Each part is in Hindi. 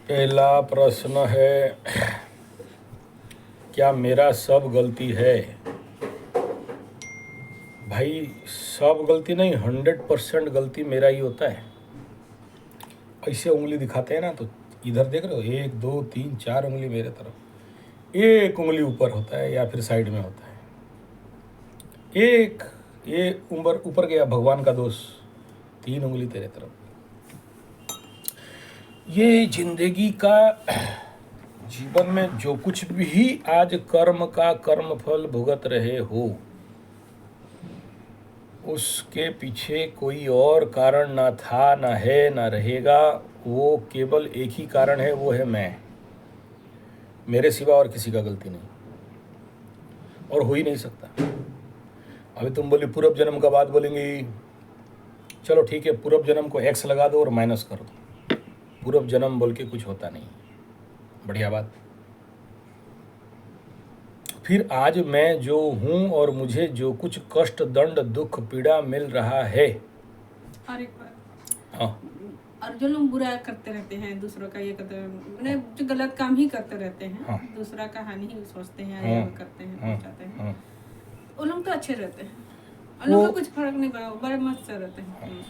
पहला प्रश्न है, क्या मेरा सब गलती है? भाई सब गलती नहीं, 100% गलती मेरा ही होता है। ऐसे उंगली दिखाते हैं ना, तो इधर देख रहे हो, 1 2 3 4 उंगली मेरे तरफ, एक उंगली ऊपर होता है या फिर साइड में होता है। एक ये ऊपर गया, भगवान का दोष, 3 उंगली तेरे तरफ। ये जिंदगी का, जीवन में जो कुछ भी आज कर्म का कर्म फल भुगत रहे हो, उसके पीछे कोई और कारण ना था, ना है, ना रहेगा। वो केवल एक ही कारण है, वो है मैं। मेरे सिवा और किसी का गलती नहीं, और हो ही नहीं सकता। अभी तुम बोली पूर्व जन्म का बात बोलेंगी, चलो ठीक है, पूर्व जन्म को एक्स लगा दो और माइनस कर दो। पूर्व जन्म बोल के कुछ होता नहीं, बढ़िया बात। फिर आज मैं जो हूँ और मुझे जो कुछ कष्ट, दंड, दुख, पीड़ा मिल रहा है, और एक बात, हाँ, और जो लोग बुरा करते रहते हैं, दूसरों का ये करते हैं, मैंने जो गलत काम ही करते रहते हैं, हाँ, दूसरा का हानि ही सोचते हैं, हाँ, या करते हैं, हाँ, पहुंचाते हैं, हाँ, उन लोग तो अच्छे रहते हैं, उन लोग का कुछ फर्क नहीं पड़ा, बड़े मस्त से रहते हैं।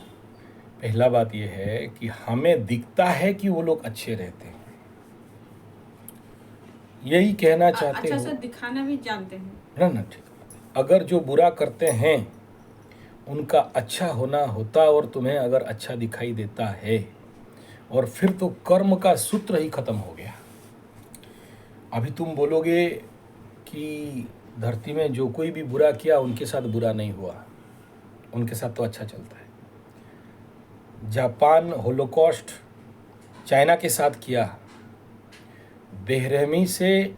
पहला बात यह है कि हमें दिखता है कि वो लोग अच्छे रहते हैं, यही कहना चाहते अच्छा हो से दिखाना भी जानते हैं ना? ना, ठीक। अगर जो बुरा करते हैं उनका अच्छा होना होता और तुम्हें अगर अच्छा दिखाई देता है, और फिर तो कर्म का सूत्र ही खत्म हो गया। अभी तुम बोलोगे कि धरती में जो कोई भी बुरा किया उनके साथ बुरा नहीं हुआ, उनके साथ तो अच्छा चलता है। जापान होलोकॉस्ट चाइना के साथ किया, बेरहमी से,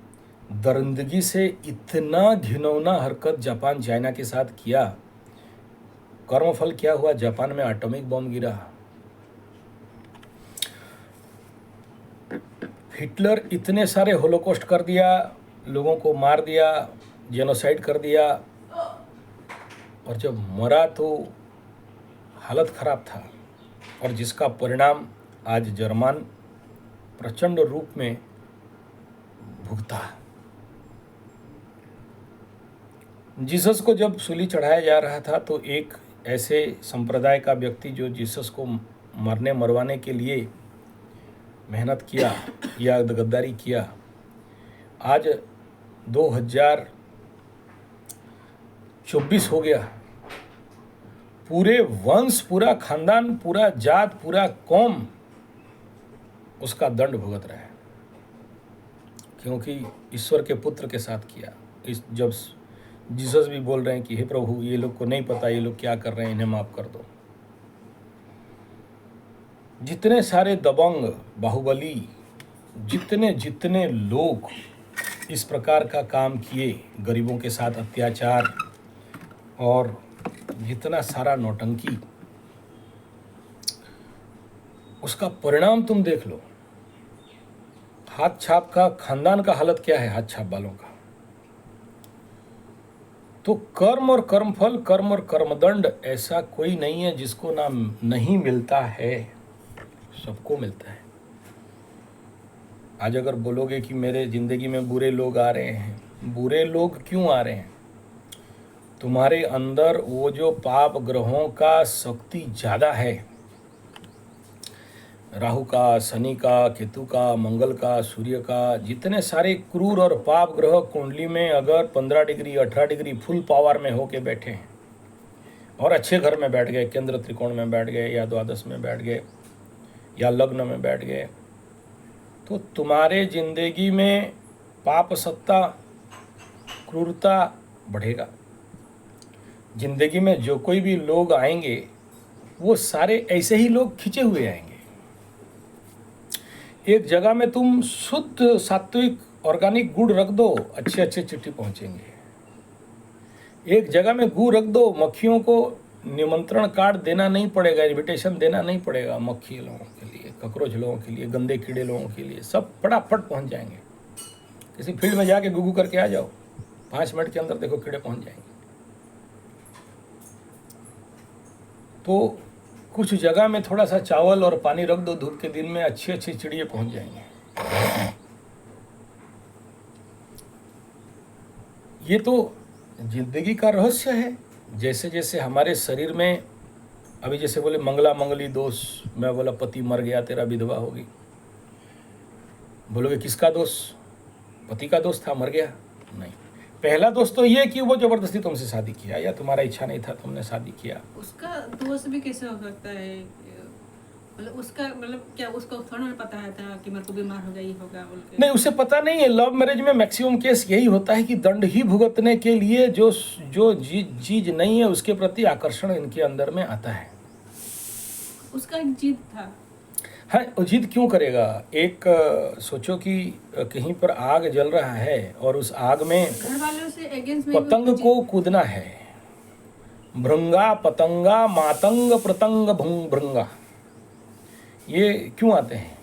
दरिंदगी से इतना घिनौना हरकत जापान चाइना के साथ किया, कर्मफल क्या हुआ? जापान में एटॉमिक बम गिरा। हिटलर इतने सारे होलोकॉस्ट कर दिया, लोगों को मार दिया, जेनोसाइड कर दिया, और जब मरा तो हालत खराब था, और जिसका परिणाम आज जर्मन प्रचंड रूप में भुगता। जीसस को जब सूली चढ़ाया जा रहा था, तो एक ऐसे संप्रदाय का व्यक्ति जो जीसस को मरने मरवाने के लिए मेहनत किया या गद्दारी किया, आज 2024 हो गया, पूरे वंश, पूरा खानदान, पूरा जात, पूरा कौम उसका दंड भुगत रहा है, क्योंकि ईश्वर के पुत्र के साथ किया। जब जीसस भी बोल रहे हैं कि हे प्रभु, ये लोग को नहीं पता ये लोग क्या कर रहे हैं, इन्हें माफ कर दो। जितने सारे दबंग, बाहुबली, जितने जितने लोग इस प्रकार का काम किए, गरीबों के साथ अत्याचार और जितना सारा नौटंकी, उसका परिणाम तुम देख लो। हाथ छाप का खानदान का हालत क्या है, हाथ छाप वालों का। तो कर्म और कर्मफल, कर्म और कर्मदंड, ऐसा कोई नहीं है जिसको ना नहीं मिलता है, सबको मिलता है। आज अगर बोलोगे कि मेरे जिंदगी में बुरे लोग आ रहे हैं, बुरे लोग क्यों आ रहे हैं? तुम्हारे अंदर वो जो पाप ग्रहों का शक्ति ज़्यादा है, राहु का, शनि का, केतु का, मंगल का, सूर्य का, जितने सारे क्रूर और पाप ग्रह कुंडली में अगर 15 डिग्री 18 डिग्री फुल पावर में होके बैठे हैं, और अच्छे घर में बैठ गए, केंद्र त्रिकोण में बैठ गए, या द्वादश में बैठ गए, या लग्न में बैठ गए, तो तुम्हारे जिंदगी में पाप सत्ता, क्रूरता बढ़ेगा। जिंदगी में जो कोई भी लोग आएंगे, वो सारे ऐसे ही लोग खिंचे हुए आएंगे। एक जगह में तुम शुद्ध सात्विक ऑर्गेनिक गुड़ रख दो, अच्छे अच्छे चिट्ठी पहुंचेंगे। एक जगह में गू रख दो, मक्खियों को निमंत्रण कार्ड देना नहीं पड़ेगा, इनविटेशन देना नहीं पड़ेगा। मक्खी लोगों के लिए, कॉकरोच लोगों के लिए, गंदे कीड़े लोगों के लिए, सब फटाफट पहुंच जाएंगे। किसी फील्ड में जाके गुगू करके आ जाओ, 5 मिनट के अंदर देखो कीड़े पहुंच जाएंगे। तो कुछ जगह में थोड़ा सा चावल और पानी रख दो धूप के दिन में, अच्छी अच्छी चिड़िया पहुंच जाएंगे। ये तो जिंदगी का रहस्य है। जैसे जैसे हमारे शरीर में, अभी जैसे बोले मंगला मंगली दोष, मैं बोला पति मर गया तेरा विधवा होगी, बोलोगे किसका दोष? पति का दोष था, मर गया? नहीं, पहला दोष तो ये कि वो जबरदस्ती तुमसे शादी किया या तुम्हारा इच्छा नहीं था तुमने शादी किया। उसका दोष भी कैसे हो सकता है? मतलब उसका मतलब क्या उसको थोड़ा ना पता है था कि मेरे को बीमार हो गई होगा बोल के? नहीं, उसे पता नहीं है। लव मैरिज में मैक्सिमम केस यही होता है कि दंड ही भुगतने के लिए जो जो चीज नहीं है उसके प्रति आकर्षण इनके अंदर में आता है। उसका एक जिद था। हाँ, वो जिद क्यों करेगा? एक सोचो कि कहीं पर आग जल रहा है और उस आग में घर वालों से अगेंस्ट में पतंग को कूदना है। भृंगा पतंगा मातंग प्रतंग भृंगा, ये क्यों आते हैं?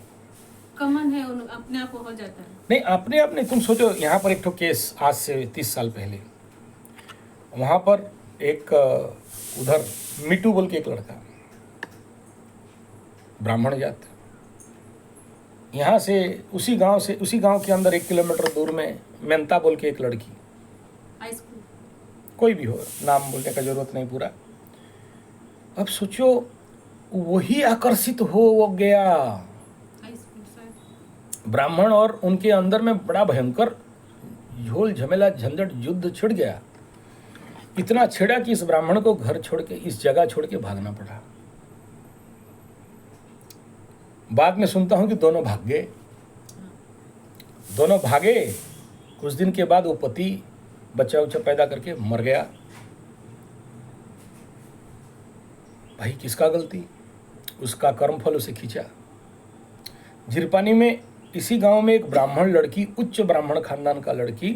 कमन है, अपने आप हो जाता है। नहीं, अपने आप नहीं। तुम सोचो, यहाँ पर एक ठो केस आज से 30 साल पहले, वहाँ पर एक उधर मिट्टू बोल के एक लड़का, ब्राह्मण जात, यहाँ से उसी गांव के अंदर 1 किलोमीटर दूर में मेनता बोल के एक लड़की, हाई स्कूल, कोई भी हो, नाम बोलने का जरूरत नहीं पूरा। अब सोचो, वही आकर्षित हो गया। हाई स्कूल शायद। ब्राह्मण और उनके अंदर में बड़ा भयंकर झोल झमेला झंझट युद्ध छिड़ गया। इतना छिड़ा कि इस ब्राह्मण को घर छोड़ के, इस जगह छोड़ के भागना पड़ा। बाद में सुनता हूं कि दोनों भाग गए। दोनों भागे, कुछ दिन के बाद वो पति बच्चा उच्चा पैदा करके मर गया। भाई किसका गलती? उसका कर्मफल उसे खींचा। झिरपानी में इसी गांव में एक ब्राह्मण लड़की, उच्च ब्राह्मण खानदान का लड़की,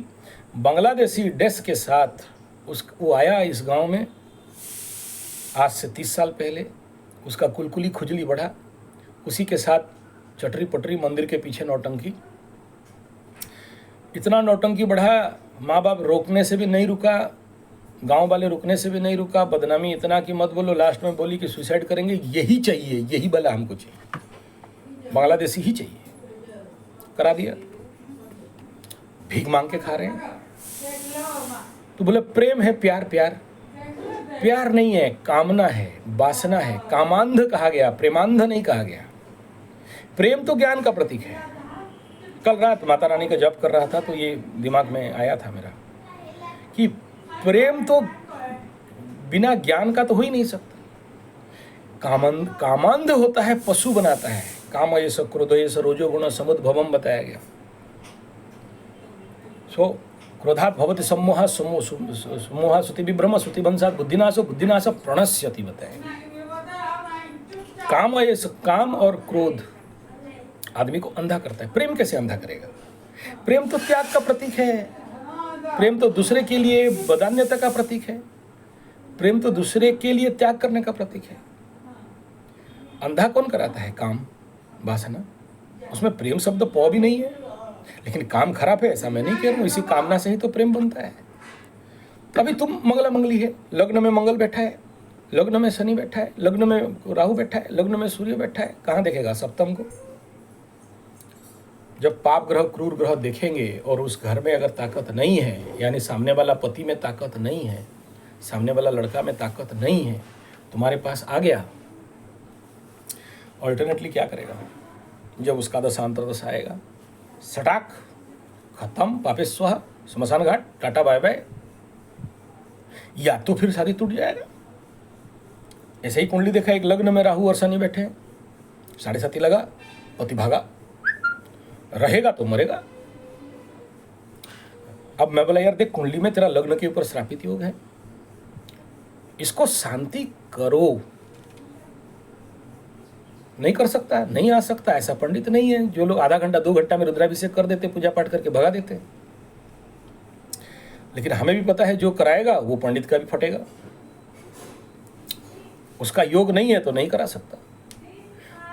बांग्लादेशी ड्रेस के साथ वो आया इस गांव में आज से 30 साल पहले। उसका कुलकुली खुजली बढ़ा, उसी के साथ चटरी पटरी, मंदिर के पीछे नौटंकी। इतना नौटंकी बढ़ा, माँ बाप रोकने से भी नहीं रुका, गांव वाले रुकने से भी नहीं रुका। बदनामी इतना कि मत बोलो, लास्ट में बोली कि सुसाइड करेंगे, यही चाहिए, यही बला हमको चाहिए, बांग्लादेशी ही चाहिए। करा दिया। भीख मांग के खा रहे हैं। तो बोले प्रेम है, प्यार प्यार प्यार नहीं है, कामना है, वासना है। कामांध कहा गया, प्रेमांध नहीं कहा गया। प्रेम तो ज्ञान का प्रतीक है। कल रात माता रानी का जप कर रहा था तो ये दिमाग में आया था मेरा कि प्रेम तो बिना ज्ञान का तो हो ही नहीं सकता। कामांध होता है, पशु बनाता है। काम ये सब क्रोध ये सब रोजो गुण समुद्भवम बताया गया। सो क्रोधात् भवति सम्मोह, सम्मोह सुति विभ्रम, सुति भंसात् बुद्धिनाशो, बुद्धिनाश प्रणश्यति बताया गया। काम और क्रोध आदमी को अंधा करता है। प्रेम कैसे अंधा करेगा? प्रेम तो त्याग का प्रतीक है। प्रेम तो दूसरे के लिए बदान्यता का प्रतीक है। प्रेम तो दूसरे के लिए त्याग करने का प्रतीक है। अंधा कौन कराता है? काम, वासना। उसमें प्रेम शब्द पौ भी नहीं है। लेकिन काम खराब है ऐसा मैं नहीं कह रहा हूँ, इसी कामना से ही तो प्रेम बनता है। अभी तुम मंगला मंगली है, लग्न में मंगल बैठा है, लग्न में शनि बैठा है, लग्न में राहु बैठा है, लग्न में सूर्य बैठा है, कहाँ देखेगा सप्तम को? जब पाप ग्रह, क्रूर ग्रह देखेंगे और उस घर में अगर ताकत नहीं है, यानी सामने वाला पति में ताकत नहीं है, सामने वाला लड़का में ताकत नहीं है, तुम्हारे पास आ गया, ऑल्टरनेटली क्या करेगा? जब उसका दशांतर आएगा, सटाक, खत्म, पापेश्वह, स्मशान घाट, टाटा बाय बाय। या तो फिर शादी टूट जाएगा। ऐसे ही कुंडली देखा, एक लग्न में राहु और शनि बैठे हैं, 7.5 लगा, पति भागा, रहेगा तो मरेगा। अब मैं बोला यार देख, कुंडली में तेरा लग्न के ऊपर श्रापित योग है, इसको शांति करो। नहीं कर सकता, नहीं आ सकता, ऐसा पंडित नहीं है। जो लोग आधा घंटा 2 घंटा में रुद्राभिषेक कर देते, पूजा पाठ करके भगा देते। लेकिन हमें भी पता है जो कराएगा वो पंडित का भी फटेगा। उसका योग नहीं है तो नहीं करा सकता।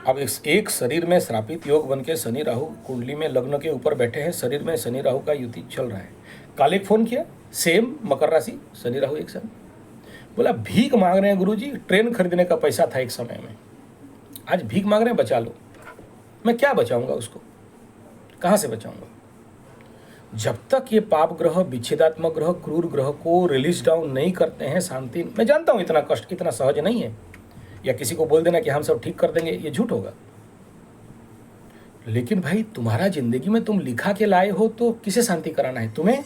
अब एक शरीर में श्रापित योग बन के शनि राहु कुंडली में लग्न के ऊपर बैठे हैं, शरीर में शनि राहु का युति चल रहा है। कल एक फोन किया, सेम मकर राशि, शनि राहु एक साथ। बोला भीख मांग रहे हैं गुरुजी, ट्रेन खरीदने का पैसा था एक समय में, आज भीख मांग रहे हैं, बचा लो। मैं क्या बचाऊंगा उसको, कहाँ से बचाऊंगा? जब तक ये पाप ग्रह, विच्छेदात्मक ग्रह, क्रूर ग्रह को रिलीज डाउन नहीं करते हैं शांति, मैं जानता हूं इतना कष्ट, इतना सहज नहीं है, या किसी को बोल देना कि हम सब ठीक कर देंगे, ये झूठ होगा। लेकिन भाई तुम्हारा जिंदगी में तुम लिखा के लाए हो तो किसे शांति कराना है तुम्हें?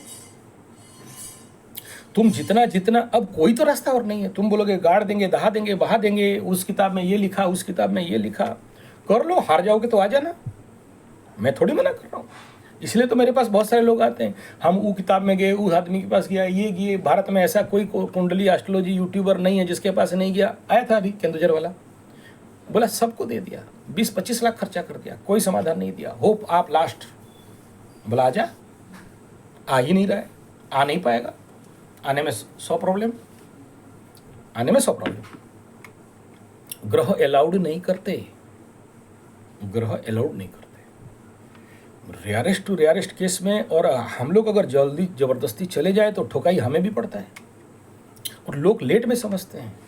तुम जितना जितना, अब कोई तो रास्ता और नहीं है। तुम बोलोगे गाड़ देंगे, दहा देंगे, बहा देंगे, उस किताब में ये लिखा, उस किताब में ये लिखा, कर लो, हार जाओगे तो आ जाना, मैं थोड़ी मना कर रहा हूँ। इसलिए तो मेरे पास बहुत सारे लोग आते हैं, हम वो किताब में गए, उस आदमी के पास गया, ये गए। भारत में ऐसा कोई कुंडली एस्ट्रोलॉजी यूट्यूबर नहीं है जिसके पास नहीं गया। आया था अभी केंदुझर वाला, बोला सबको दे दिया, 20-25 लाख खर्चा कर दिया, कोई समाधान नहीं दिया। होप आप लास्ट, बोला आ जा, आ ही नहीं रहा है, आ नहीं पाएगा, आने में 100 प्रॉब्लम, आने में 100 प्रॉब्लम। ग्रह अलाउड नहीं करते, ग्रह अलाउड नहीं करते। रेयरेस्ट टू रेयरेस्ट केस में, और हम लोग अगर जल्दी ज़बरदस्ती चले जाए तो ठोकाई हमें भी पड़ता है, और लोग लेट में समझते हैं।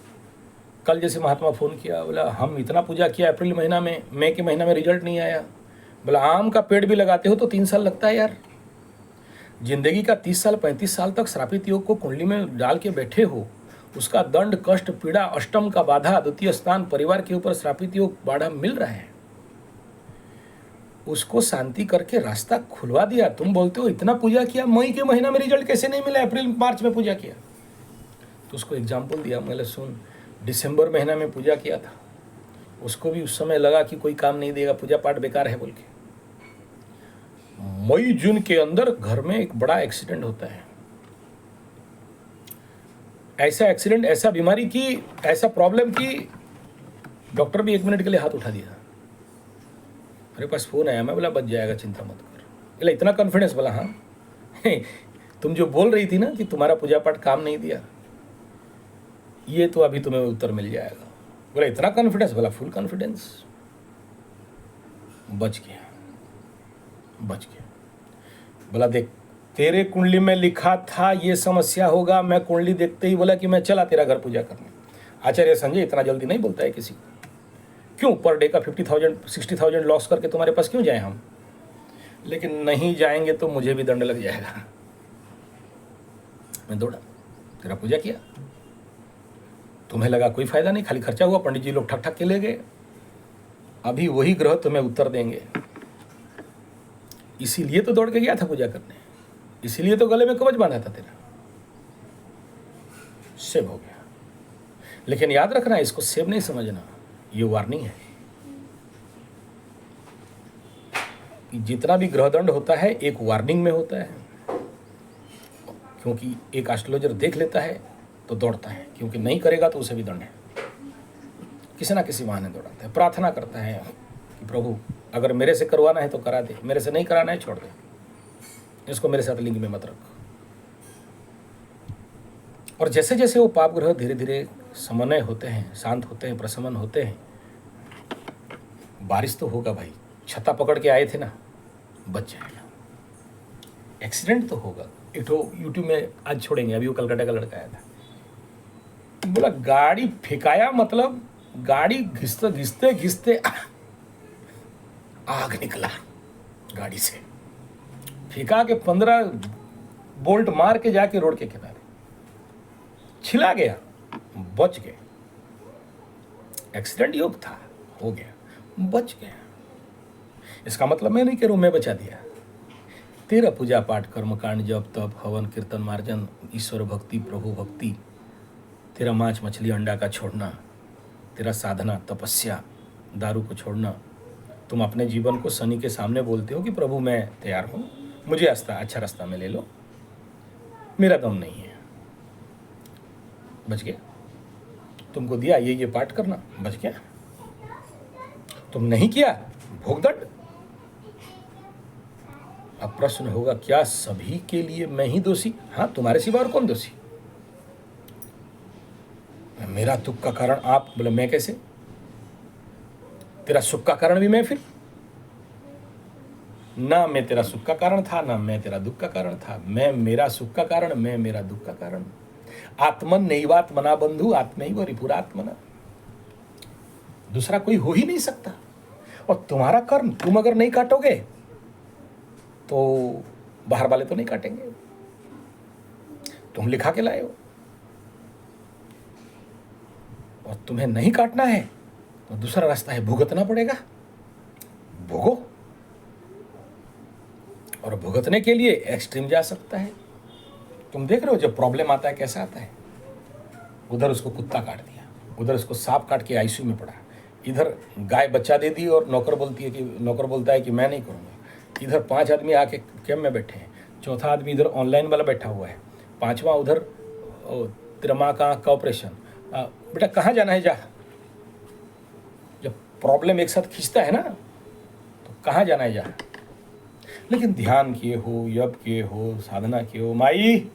कल जैसे महात्मा फ़ोन किया, बोला हम इतना पूजा किया अप्रैल महीना में, मई के महीना में रिजल्ट नहीं आया। बोला आम का पेड़ भी लगाते हो तो 3 साल लगता है यार। जिंदगी का 30 साल 35 साल तक श्रापित योग को कुंडली में डाल के बैठे हो, उसका दंड, कष्ट, पीड़ा, अष्टम का बाधा, द्वितीय स्थान, परिवार के ऊपर श्रापित योग बाधा मिल रहा है, उसको शांति करके रास्ता खुलवा दिया। तुम बोलते हो इतना पूजा किया, मई के महीना में रिजल्ट कैसे नहीं मिला, अप्रैल मार्च में पूजा किया। तो उसको एग्जाम्पल दिया, मैंने सुन, दिसंबर महीना में पूजा किया था, उसको भी उस समय लगा कि कोई काम नहीं देगा, पूजा पाठ बेकार है बोल के। मई जून के अंदर घर में एक बड़ा एक्सीडेंट होता है। ऐसा एक्सीडेंट, ऐसा बीमारी की, ऐसा प्रॉब्लम की डॉक्टर भी 1 मिनट के लिए हाथ उठा दिया। मेरे पास फ़ोन आया, मैं बोला बच जाएगा, चिंता मत कर। बोला इतना कॉन्फिडेंस? बोला हाँ तुम जो बोल रही थी ना कि तुम्हारा पूजा पाठ काम नहीं दिया, ये तो अभी तुम्हें उत्तर मिल जाएगा। बोला इतना कॉन्फिडेंस? बोला फुल कॉन्फिडेंस। बच गया, बच गया। बोला देख, तेरे कुंडली में लिखा था ये समस्या होगा। मैं कुंडली देखते ही बोला कि मैं चला तेरा घर पूजा करने। आचार्य संजय इतना जल्दी नहीं बोलता है किसी को। क्यों पर डे का 50,000 60,000 लॉस करके तुम्हारे पास क्यों जाए हम? लेकिन नहीं जाएंगे तो मुझे भी दंड लग जाएगा। मैं दौड़ा, तेरा पूजा किया, तुम्हें लगा कोई फायदा नहीं, खाली खर्चा हुआ, पंडित जी लोग ठक ठक के ले गए। अभी वही ग्रह तुम्हें उत्तर देंगे। इसीलिए तो दौड़ के गया था पूजा करने, इसीलिए तो गले में कवच बांधा था तेरा। सेव हो गया। लेकिन याद रखना, इसको सेव नहीं समझना, ये वार्निंग है कि जितना भी ग्रहदंड होता है एक वार्निंग में होता है। क्योंकि एक एस्ट्रोलॉजर देख लेता है तो दौड़ता है, क्योंकि नहीं करेगा तो उसे भी दंड है। किसी ना किसी बहाने दौड़ाता है, प्रार्थना करता है कि प्रभु अगर मेरे से करवाना है तो करा दे, मेरे से नहीं कराना है छोड़ दे, इसको मेरे साथ लिंग में मत रख। और जैसे जैसे वो पाप ग्रह धीरे धीरे समन्वय होते हैं, शांत होते हैं, प्रशमन होते हैं, बारिश तो होगा भाई। छत्ता पकड़ के आए थे ना, बच जाएगा। एक्सीडेंट तो होगा। एक तो यूट्यूब में आज छोड़ेंगे, अभी वो कलकत्ता का लड़का आया था, बोला गाड़ी फेंकाया, मतलब गाड़ी घिसते घिसते घिसते आग निकला गाड़ी से। फेंका के 15 बोल्ट मार के जाके रोड के किनारे छिला गया, बच गए। एक्सीडेंट योग था, हो गया, बच गया। इसका मतलब मैं नहीं कह रहा हूं मैं बचा दिया। तेरा पूजा पाठ, कर्मकांड, जप तप, हवन, कीर्तन, मार्जन, ईश्वर भक्ति, प्रभु भक्ति, तेरा मांस मछली अंडा का छोड़ना, तेरा साधना, तपस्या, दारू को छोड़ना। तुम अपने जीवन को शनि के सामने बोलते हो कि प्रभु मैं तैयार हूँ, मुझे अच्छा रास्ता में ले लो, मेरा दम नहीं है। बच गया। तुमको दिया ये पाठ करना, बच गया। तुम नहीं किया, भोगदंड। अब प्रश्न होगा क्या सभी के लिए मैं ही दोषी? हाँ, तुम्हारे सिवा और कौन दोषी? मेरा दुख का कारण आप, बोले मैं कैसे? तेरा सुख का कारण भी मैं? फिर ना मैं तेरा सुख का कारण था, ना मैं तेरा दुख का कारण था। मैं मेरा सुख का कारण, मैं मेरा दुख का कारण। आत्मन नैवात्मना बंधु आत्मैव रिपुरात्मना, दूसरा कोई हो ही नहीं सकता। और तुम्हारा कर्म तुम अगर नहीं काटोगे तो बाहर वाले तो नहीं काटेंगे, तुम लिखा के लाए हो। और तुम्हें नहीं काटना है तो दूसरा रास्ता है, भुगतना पड़ेगा, भोगो। और भुगतने के लिए एक्सट्रीम जा सकता है। तुम देख रहे हो जब प्रॉब्लम आता है कैसा आता है, उधर उसको कुत्ता काट दिया, उधर उसको सांप काट के आईसीयू में पड़ा, इधर गाय बच्चा दे दी और नौकर बोलता है कि मैं नहीं करूँगा, इधर 5 आदमी आके कैम्प में बैठे हैं, चौथा आदमी इधर ऑनलाइन वाला बैठा हुआ है, पांचवा उधर तेरा माँ का आँख का ऑपरेशन। बेटा कहाँ जाना है, जा। जब प्रॉब्लम एक साथ खींचता है ना तो कहाँ जाना है, जा। लेकिन ध्यान किए हो, यप किए हो, साधना किए हो, माई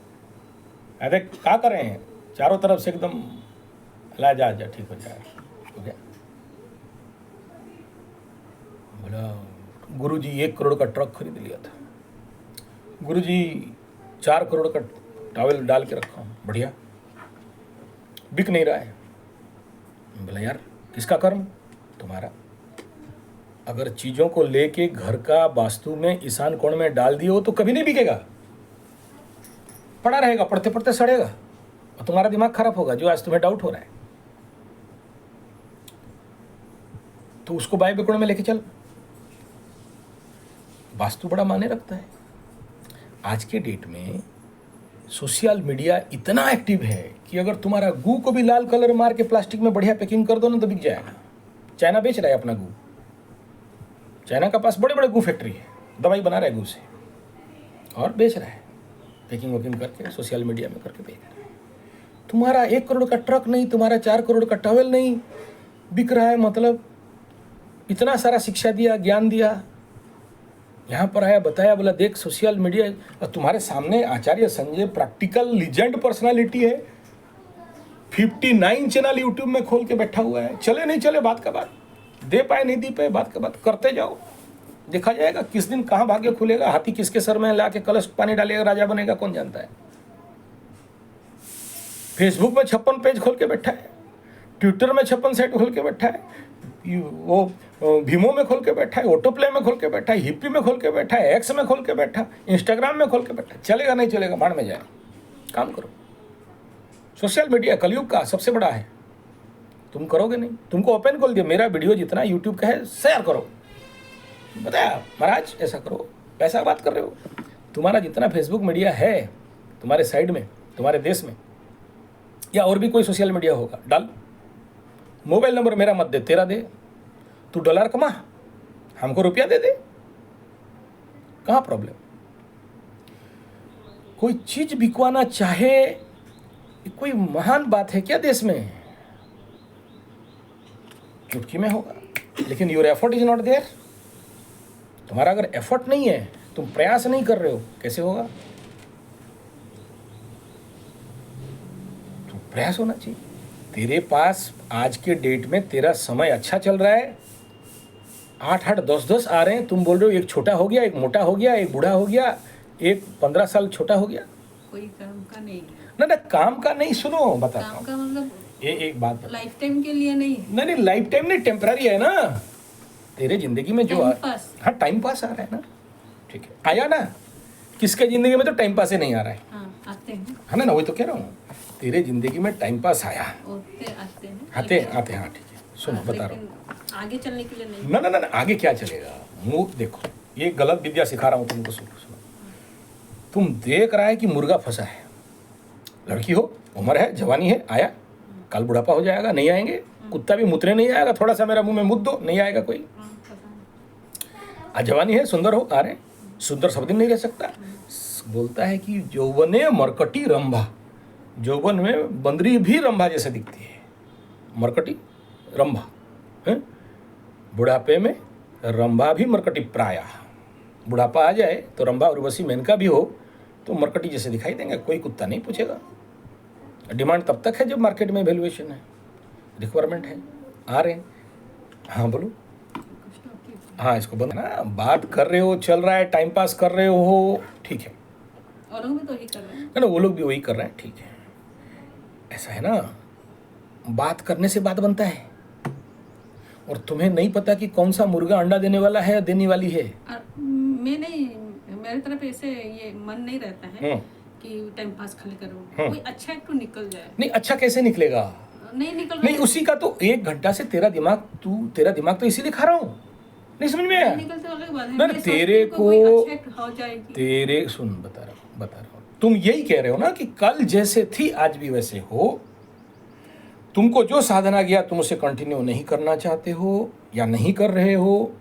अरे क्या कर रहे हैं, चारों तरफ से एकदम ला जा ठीक हो जाए, हो गया। बोला गुरुजी 1 करोड़ का ट्रक खरीद लिया था, गुरुजी 4 करोड़ का टॉवेल डाल के रखा हूँ, बढ़िया, बिक नहीं रहा है। बोला यार किसका कर्म, तुम्हारा। अगर चीज़ों को लेके घर का वास्तु में ईशान कोण में डाल दिए हो तो कभी नहीं बिकेगा, पड़ा रहेगा, पढ़ते पढ़ते सड़ेगा और तुम्हारा दिमाग खराब होगा, जो आज तुम्हें डाउट हो रहा है। तो उसको बाय कोण में लेके चल, वास्तु बड़ा माने रखता है। आज के डेट में सोशल मीडिया इतना एक्टिव है कि अगर तुम्हारा गू को भी लाल कलर मार के प्लास्टिक में बढ़िया पैकिंग कर दो ना तो बिक जाएगा। चाइना बेच रहा है अपना गू, चाइना का पास बड़े बड़े गू फैक्ट्री है, दवाई बना रहा है गू से और बेच रहा है, पैकिंग वैकिंग करके सोशल मीडिया में करके बेच रहा है। तुम्हारा 1 करोड़ का ट्रक नहीं, तुम्हारा 4 करोड़ का टॉवेल नहीं बिक रहा है, मतलब इतना सारा शिक्षा दिया, ज्ञान दिया, यहाँ पर आया बताया, बोला देख सोशल मीडिया। और तुम्हारे सामने आचार्य संजय प्रैक्टिकल लीजेंड पर्सनालिटी है, 59 चैनल यूट्यूब में खोल के बैठा हुआ है, चले नहीं चले बात का बात, दे पाए नहीं दे पाए बात का बात, करते जाओ, देखा जाएगा किस दिन कहाँ भाग्य खुलेगा, हाथी किसके सर में ला के कलश पानी डालेगा, राजा बनेगा, कौन जानता है। फेसबुक में 56 पेज खोल के बैठा है, ट्विटर में 56 साइट खोल के बैठा है, वो भीमो में खोल के बैठा है, ऑटो प्ले में खोल के बैठा है, हिप्पी में खोल के बैठा है, एक्स में खोल के बैठा, इंस्टाग्राम में खोल के बैठा, चलेगा नहीं चलेगा, भाड़ में जाए, काम करो। सोशल मीडिया कलयुग का सबसे बड़ा है, तुम करोगे नहीं, तुमको ओपन खोल दिया, मेरा वीडियो जितना यूट्यूब का है शेयर करो, बताया महाराज ऐसा करो, पैसा बात कर रहे हो। तुम्हारा जितना फेसबुक मीडिया है तुम्हारे साइड में, तुम्हारे देश में, या और भी कोई सोशल मीडिया होगा, डाल। मोबाइल नंबर मेरा मत दे, तेरा दे, तू डॉलर कमा, हमको रुपया दे दे, कहाँ प्रॉब्लम। कोई चीज बिकवाना चाहे कोई महान बात है क्या देश में, चुटकी में होगा, लेकिन your effort is not there. तुम्हारा अगर एफर्ट नहीं है, तुम प्रयास नहीं कर रहे हो, कैसे होगा। तो प्रयास होना चाहिए। तेरे पास आज के डेट में तेरा समय अच्छा चल रहा है, 8-8 10-10 आ रहे हैं, तुम बोल रहे हो एक छोटा हो गया, एक मोटा हो गया, एक बूढ़ा हो गया, एक 15 साल छोटा हो गया। कोई काम का नहीं है ना, काम का नहीं, सुनो बताता काम का मतलब एक बात बता। लाइफ टाइम के लिए नहीं है। नहीं लाइफ टाइम नहीं, टेम्पररी है ना तेरे जिंदगी में जो हाँ टाइम पास आ रहा है ना, ठीक है, आया ना, किसके जिंदगी में तो टाइम पास ही नहीं आ रहा है, आते हैं, है ना, वही तो कह रहा हूँ, तेरे जिंदगी में टाइम पास आया, आते हाँ ठीक है। सुनो बता रहा हूँ, आगे चलने के लिए नहीं। ना आगे क्या चलेगा, मुँह देखो, ये गलत विद्या सिखा रहा हूँ तुमको। सुनो, तुम देख रहा है कि मुर्गा फंसा है, लड़की हो, उम्र है, जवानी है, आया, कल बुढ़ापा हो जाएगा, नहीं आएंगे, कुत्ता भी मुतने नहीं आएगा, थोड़ा सा मेरा मुंह में मुद्द दो, नहीं आएगा कोई। आज जवानी है, सुंदर हो, आ रहे, सुंदर सब दिन नहीं रह सकता। बोलता है कि यौवने मरकटी रंभा, यौवन में बंदरी भी रंभा जैसे दिखती है, मरकटी रंभा है, बुढ़ापे में रंभा भी मरकटी प्राय, बुढ़ापा आ जाए तो रंभा उर्वशी मेनका भी हो तो मरकटी जैसे दिखाई देंगे, कोई कुत्ता नहीं पूछेगा। डिमांड तब तक है जब मार्केट में वैल्यूएशन है, रिक्वायरमेंट है, आ रहे हैं। हाँ बोलो, हाँ इसको बंद ना, बात कर रहे हो, चल रहा है, टाइम पास कर रहे हो, ठीक है, और लोग भी तो वही कर रहे हैं ना, वो लोग भी वही कर रहे हैं, ठीक है। ऐसा है ना, बात करने से बात बनता है, और तुम्हें नहीं पता कि कौन सा मुर्गा अंडा देने वाला है या देने वाली है। और मैं नहीं, मेरी तरफ ऐसे ये मन नहीं रहता है कि टाइम पास खाली करो, कोई अच्छा एक तो निकल जाए। नहीं, अच्छा कैसे निकलेगा? नहीं निकल नहीं, उसी का तो 1 घंटा से तेरा दिमाग तो इसीलिए खा रहा हूँ, नहीं समझ में आया? निकलते अलग बात है। ना, मैं तेरे सोचती हूँ को कोई अच्छा हो जाएगी। तेरे सुन, बता रहा हूँ, तुम यही कह रहे हो ना कि कल जैसे थी आज भी वैसे हो। तुमको जो साधना गया तुम उसे कंटिन्यू नहीं करना चाहते हो या नहीं कर रहे हो।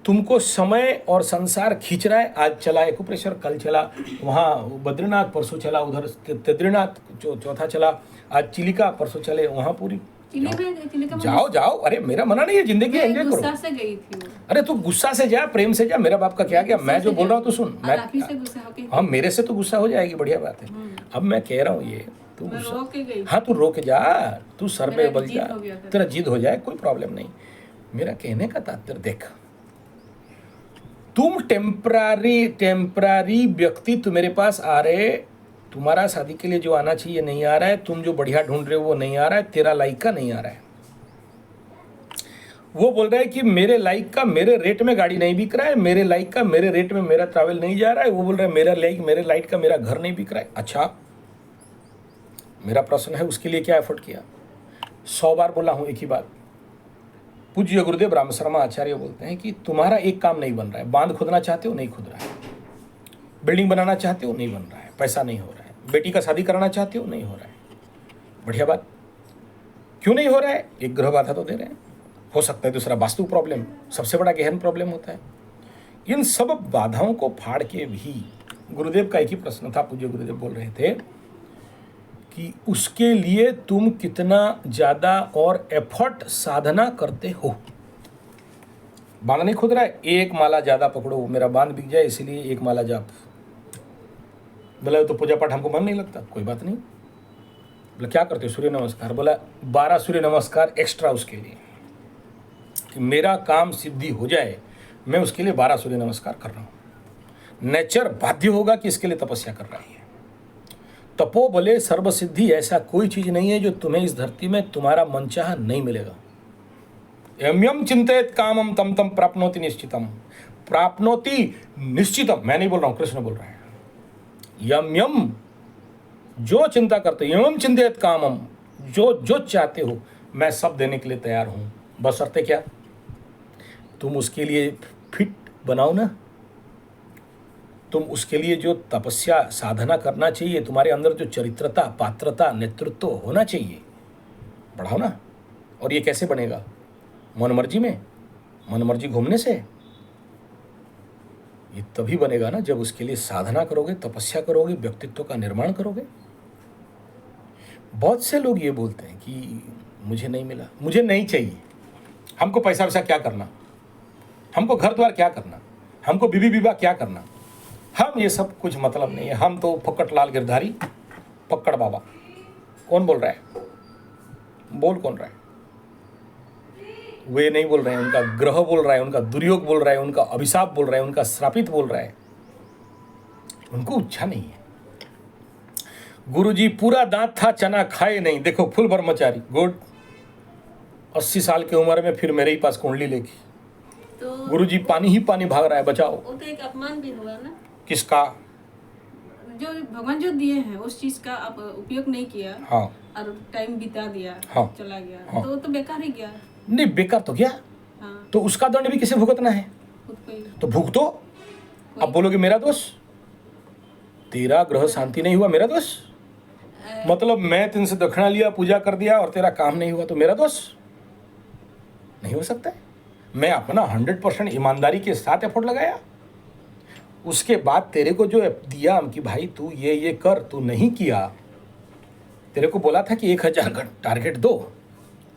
तुमको समय और संसार खींच रहा है। आज चला एक्यूप्रेशर, कल चला वहाँ बद्रीनाथ, परसों चला उधर केदारनाथ, चौथा चला आज चिलिका, परसों चले वहाँ पूरी। जाओ जाओ, अरे मेरा मना नहीं है, जिंदगी एंजॉय करो। गुस्सा से गई थी वो। अरे तू गुस्सा से जा, प्रेम से जा, मेरा बाप का क्या गया। मैं जो बोल रहा हूँ तो सुन, मैं आप ही से गुस्सा होके हाँ, मेरे से तो गुस्सा हो जाएगी, बढ़िया बात है। अब मैं कह रहा हूँ ये तू मैं रो के गई। हाँ, तू रो के जा, तू सर पे मेरा बल जिद जा, हो गया था। तेरा जिद हो जाए, कोई प्रॉब्लम नहीं। मेरा कहने का तात्पर्य देख, तुम टेम्परारी व्यक्ति तो मेरे पास आ रहे, तुम्हारा शादी के लिए जो आना चाहिए नहीं आ रहा है, तुम जो बढ़िया ढूंढ रहे हो वो नहीं आ रहा है, तेरा लाइक का नहीं आ रहा है। वो बोल रहा है कि मेरे लाइक का मेरे रेट में गाड़ी नहीं बिक रहा है, मेरे लाइक का मेरे रेट में मेरा ट्रैवल नहीं जा रहा है। वो बोल रहा है मेरे लाइक का मेरा घर नहीं बिक रहा है। अच्छा, मेरा प्रश्न है उसके लिए क्या एफर्ट किया? 100 बार बोला हूं एक ही बात। पूज्य गुरुदेव राम शर्मा आचार्य बोलते हैं कि तुम्हारा एक काम नहीं बन रहा है। बांध खोदना चाहते हो, नहीं खुद रहा है। बिल्डिंग बनाना चाहते हो, नहीं बन रहा है, पैसा नहीं हो रहा है। बेटी का शादी कराना चाहते हो, नहीं हो रहा है। बढ़िया बात, क्यों नहीं हो रहा है? एक ग्रह बाधा तो दे रहे हैं, हो सकता है दूसरा वास्तु प्रॉब्लम, सबसे बड़ा गहन प्रॉब्लम होता है। इन सब बाधाओं को फाड़ के भी गुरुदेव का एक ही प्रश्न था। पूज्य गुरुदेव बोल रहे थे कि उसके लिए तुम कितना ज्यादा और एफर्ट साधना करते हो। बांध नहीं खुद रहा है, एक माला ज्यादा पकड़ो, मेरा बांध बिक जाए इसलिए एक माला जाप। बोला तो पूजा पाठ हमको मन नहीं लगता, कोई बात नहीं। बोला क्या करते हो? सूर्य नमस्कार। बोला 12 सूर्य नमस्कार एक्स्ट्रा उसके लिए, कि मेरा काम सिद्धि हो जाए, मैं उसके लिए 12 सूर्य नमस्कार कर रहा हूं। नेचर बाध्य होगा कि इसके लिए तपस्या कर रही है। तपो बले सर्व सिद्धि, ऐसा कोई चीज नहीं है जो तुम्हें इस धरती में तुम्हारा मनचाहा नहीं मिलेगा। यम यम चिंतित कामम तम तम प्राप्नोति निश्चितम। प्राप्नोति निश्चितम, मैं नहीं बोल रहा हूं, कृष्ण बोल रहे हैं। यम यम, जो चिंता करते, यम चिंतित कामम, जो चाहते हो मैं सब देने के लिए तैयार हूं। बशर्ते क्या, तुम उसके लिए फिट बनाओ ना। तुम उसके लिए जो तपस्या साधना करना चाहिए, तुम्हारे अंदर जो चरित्रता, पात्रता, नेतृत्व होना चाहिए, बढ़ाओ ना। और ये कैसे बनेगा? मन मर्जी में, मन मर्जी घूमने से? ये तभी बनेगा ना जब उसके लिए साधना करोगे, तपस्या करोगे, व्यक्तित्व का निर्माण करोगे। बहुत से लोग ये बोलते हैं कि मुझे नहीं मिला, मुझे नहीं चाहिए, हमको पैसा वैसा क्या करना, हमको घर द्वार क्या करना, हमको बीवी विवाह क्या करना, हम ये सब कुछ मतलब नहीं है, हम तो फक्कट लाल गिरधारी, पक्कड़ बाबा। कौन बोल रहा है? बोल कौन रहा है? वे नहीं बोल रहे हैं, उनका ग्रह बोल रहा है, उनका दुर्योग बोल रहा है, उनका अभिशाप बोल रहा है, उनका श्रापित बोल रहा है। उनको इच्छा नहीं है। गुरुजी पूरा दांत था, चना खाए नहीं, देखो फुल ब्रह्मचारी, गुड। 80 साल की उम्र में फिर मेरे ही पास कुंडली लेके, तो गुरुजी पानी ही पानी भाग रहा है, बचाओ। वो तो एक अपमान भी हुआ ना। किसका? जो भगवान जो दिए हैं उस चीज का आप उपयोग नहीं किया। हाँ, और टाइम बिता दिया। हाँ, चला गया। हाँ। तो बेकार ही गया। नहीं बेकार तो गया। हाँ, तो उसका दंड भी किसे भुगतना है? खुद को ही। तो भुगतो। अब बोलोगे मेरा दोष, तेरा ग्रह शांति नहीं हुआ, मेरा दोष? मतलब मैं तुमसे दक्षिणा लिया, पूजा कर दिया और तेरा काम नहीं हुआ तो मेरा दोष? नहीं हो सकता है। मैं अपना 100% ईमानदारी के साथ एफर्ट लगाया, उसके बाद तेरे को जो दिया कि भाई तू ये कर, तू नहीं किया। तेरे को बोला था कि 1000 का टारगेट दो,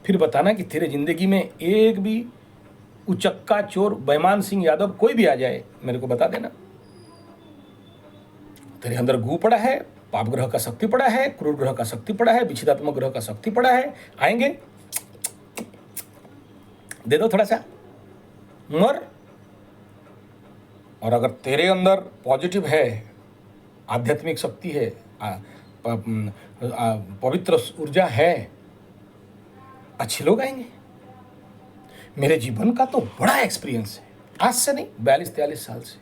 फिर बताना कि तेरे जिंदगी में एक भी उचक्का चोर बेईमान सिंह यादव कोई भी आ जाए, मेरे को बता देना। तेरे अंदर गु पड़ा है, पाप ग्रह का शक्ति पड़ा है, क्रूर ग्रह का शक्ति पड़ा है, विच्छेदात्मक ग्रह का शक्ति पड़ा है। आएंगे, दे दो थोड़ा सा, मर। और अगर तेरे अंदर पॉजिटिव है, आध्यात्मिक शक्ति है, पवित्र ऊर्जा है, अच्छे लोग आएंगे। मेरे जीवन का तो बड़ा एक्सपीरियंस है, आज से नहीं 42-43 साल से।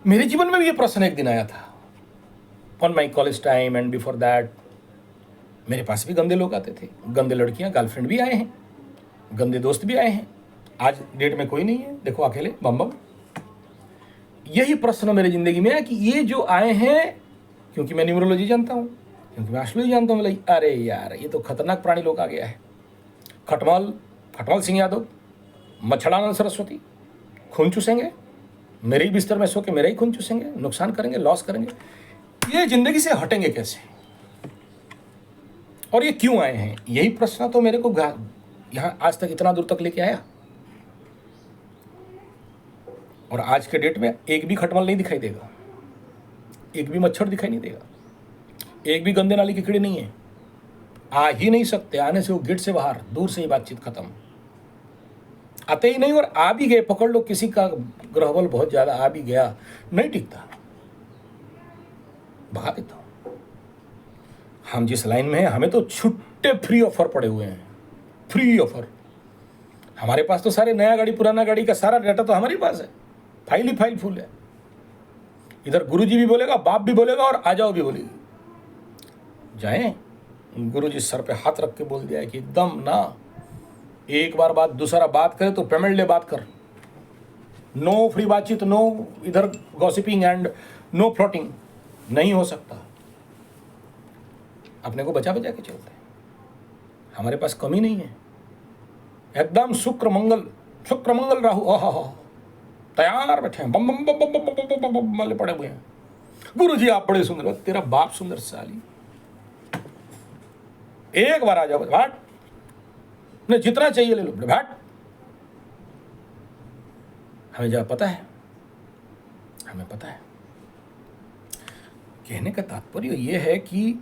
मेरे जीवन में भी ये प्रश्न एक दिन आया था on my college time and before that. मेरे पास भी गंदे लोग आते थे, गंदे लड़कियां, गर्लफ्रेंड भी आए हैं, गंदे दोस्त भी आए हैं। आज डेट में कोई नहीं है, देखो अकेले बम बम। यही प्रश्न मेरी जिंदगी में है कि ये जो आए हैं, क्योंकि मैं न्यूमरोलॉजी जानता हूँ, क्योंकि मैं एस्ट्रोलॉजी जानता हूँ, अरे यार ये तो खतरनाक प्राणी लोग आ गया है। खटमल सिंह यादव, मच्छड़ानंद सरस्वती, खून चूसेंगे, मेरे ही बिस्तर में सो के मेरा ही खून चूसेंगे, नुकसान करेंगे, लॉस करेंगे। ये जिंदगी से हटेंगे कैसे, और ये क्यों आए हैं? यही प्रश्न तो मेरे को यहाँ आज तक इतना दूर तक लेके आया। और आज के डेट में एक भी खटमल नहीं दिखाई देगा, एक भी मच्छर दिखाई नहीं देगा, एक भी गंदे नाली के कीड़े नहीं है, आ ही नहीं सकते। आने से वो गेट से बाहर, दूर से ही बातचीत खत्म। आते ही नहीं, और आ भी गए, पकड़ लो किसी का ग्रहबल बहुत ज्यादा आ भी गया, नहीं टिकता, भगा देता हूं। हम जिस लाइन में हैं, हमें तो छुट्टे फ्री ऑफर पड़े हुए हैं, फ्री ऑफर। हमारे पास तो सारे नया गाड़ी पुराना गाड़ी का सारा डाटा तो हमारे पास है, फाइल ही फाइल फुल है। इधर गुरुजी भी बोलेगा, बाप भी बोलेगा, और आ जाओ भी बोलेगी। जाएं, गुरुजी सर पे हाथ रख के बोल दिया है कि एकदम ना, एक बार बात, दूसरा बात करे तो पेमेंट ले बात कर, नो फ्री बातचीत, नो इधर गॉसिपिंग एंड नो फ्लॉटिंग, नहीं हो सकता। अपने को बचा बचा के चलते हैं, हमारे पास कमी नहीं है, एकदम शुक्र मंगल राहु ओह तैयार बैठे हैं, बम बम बम बम बम बम बम वाले पड़े हुए हैं। गुरुजी आप बड़े सुंदर, तेरा बाप सुंदर साली, एक बार आ जाओ, भाट ने जितना चाहिए ले लो, भाट। हमें जा पता है, हमें पता है। कहने का तात्पर्य यह है कि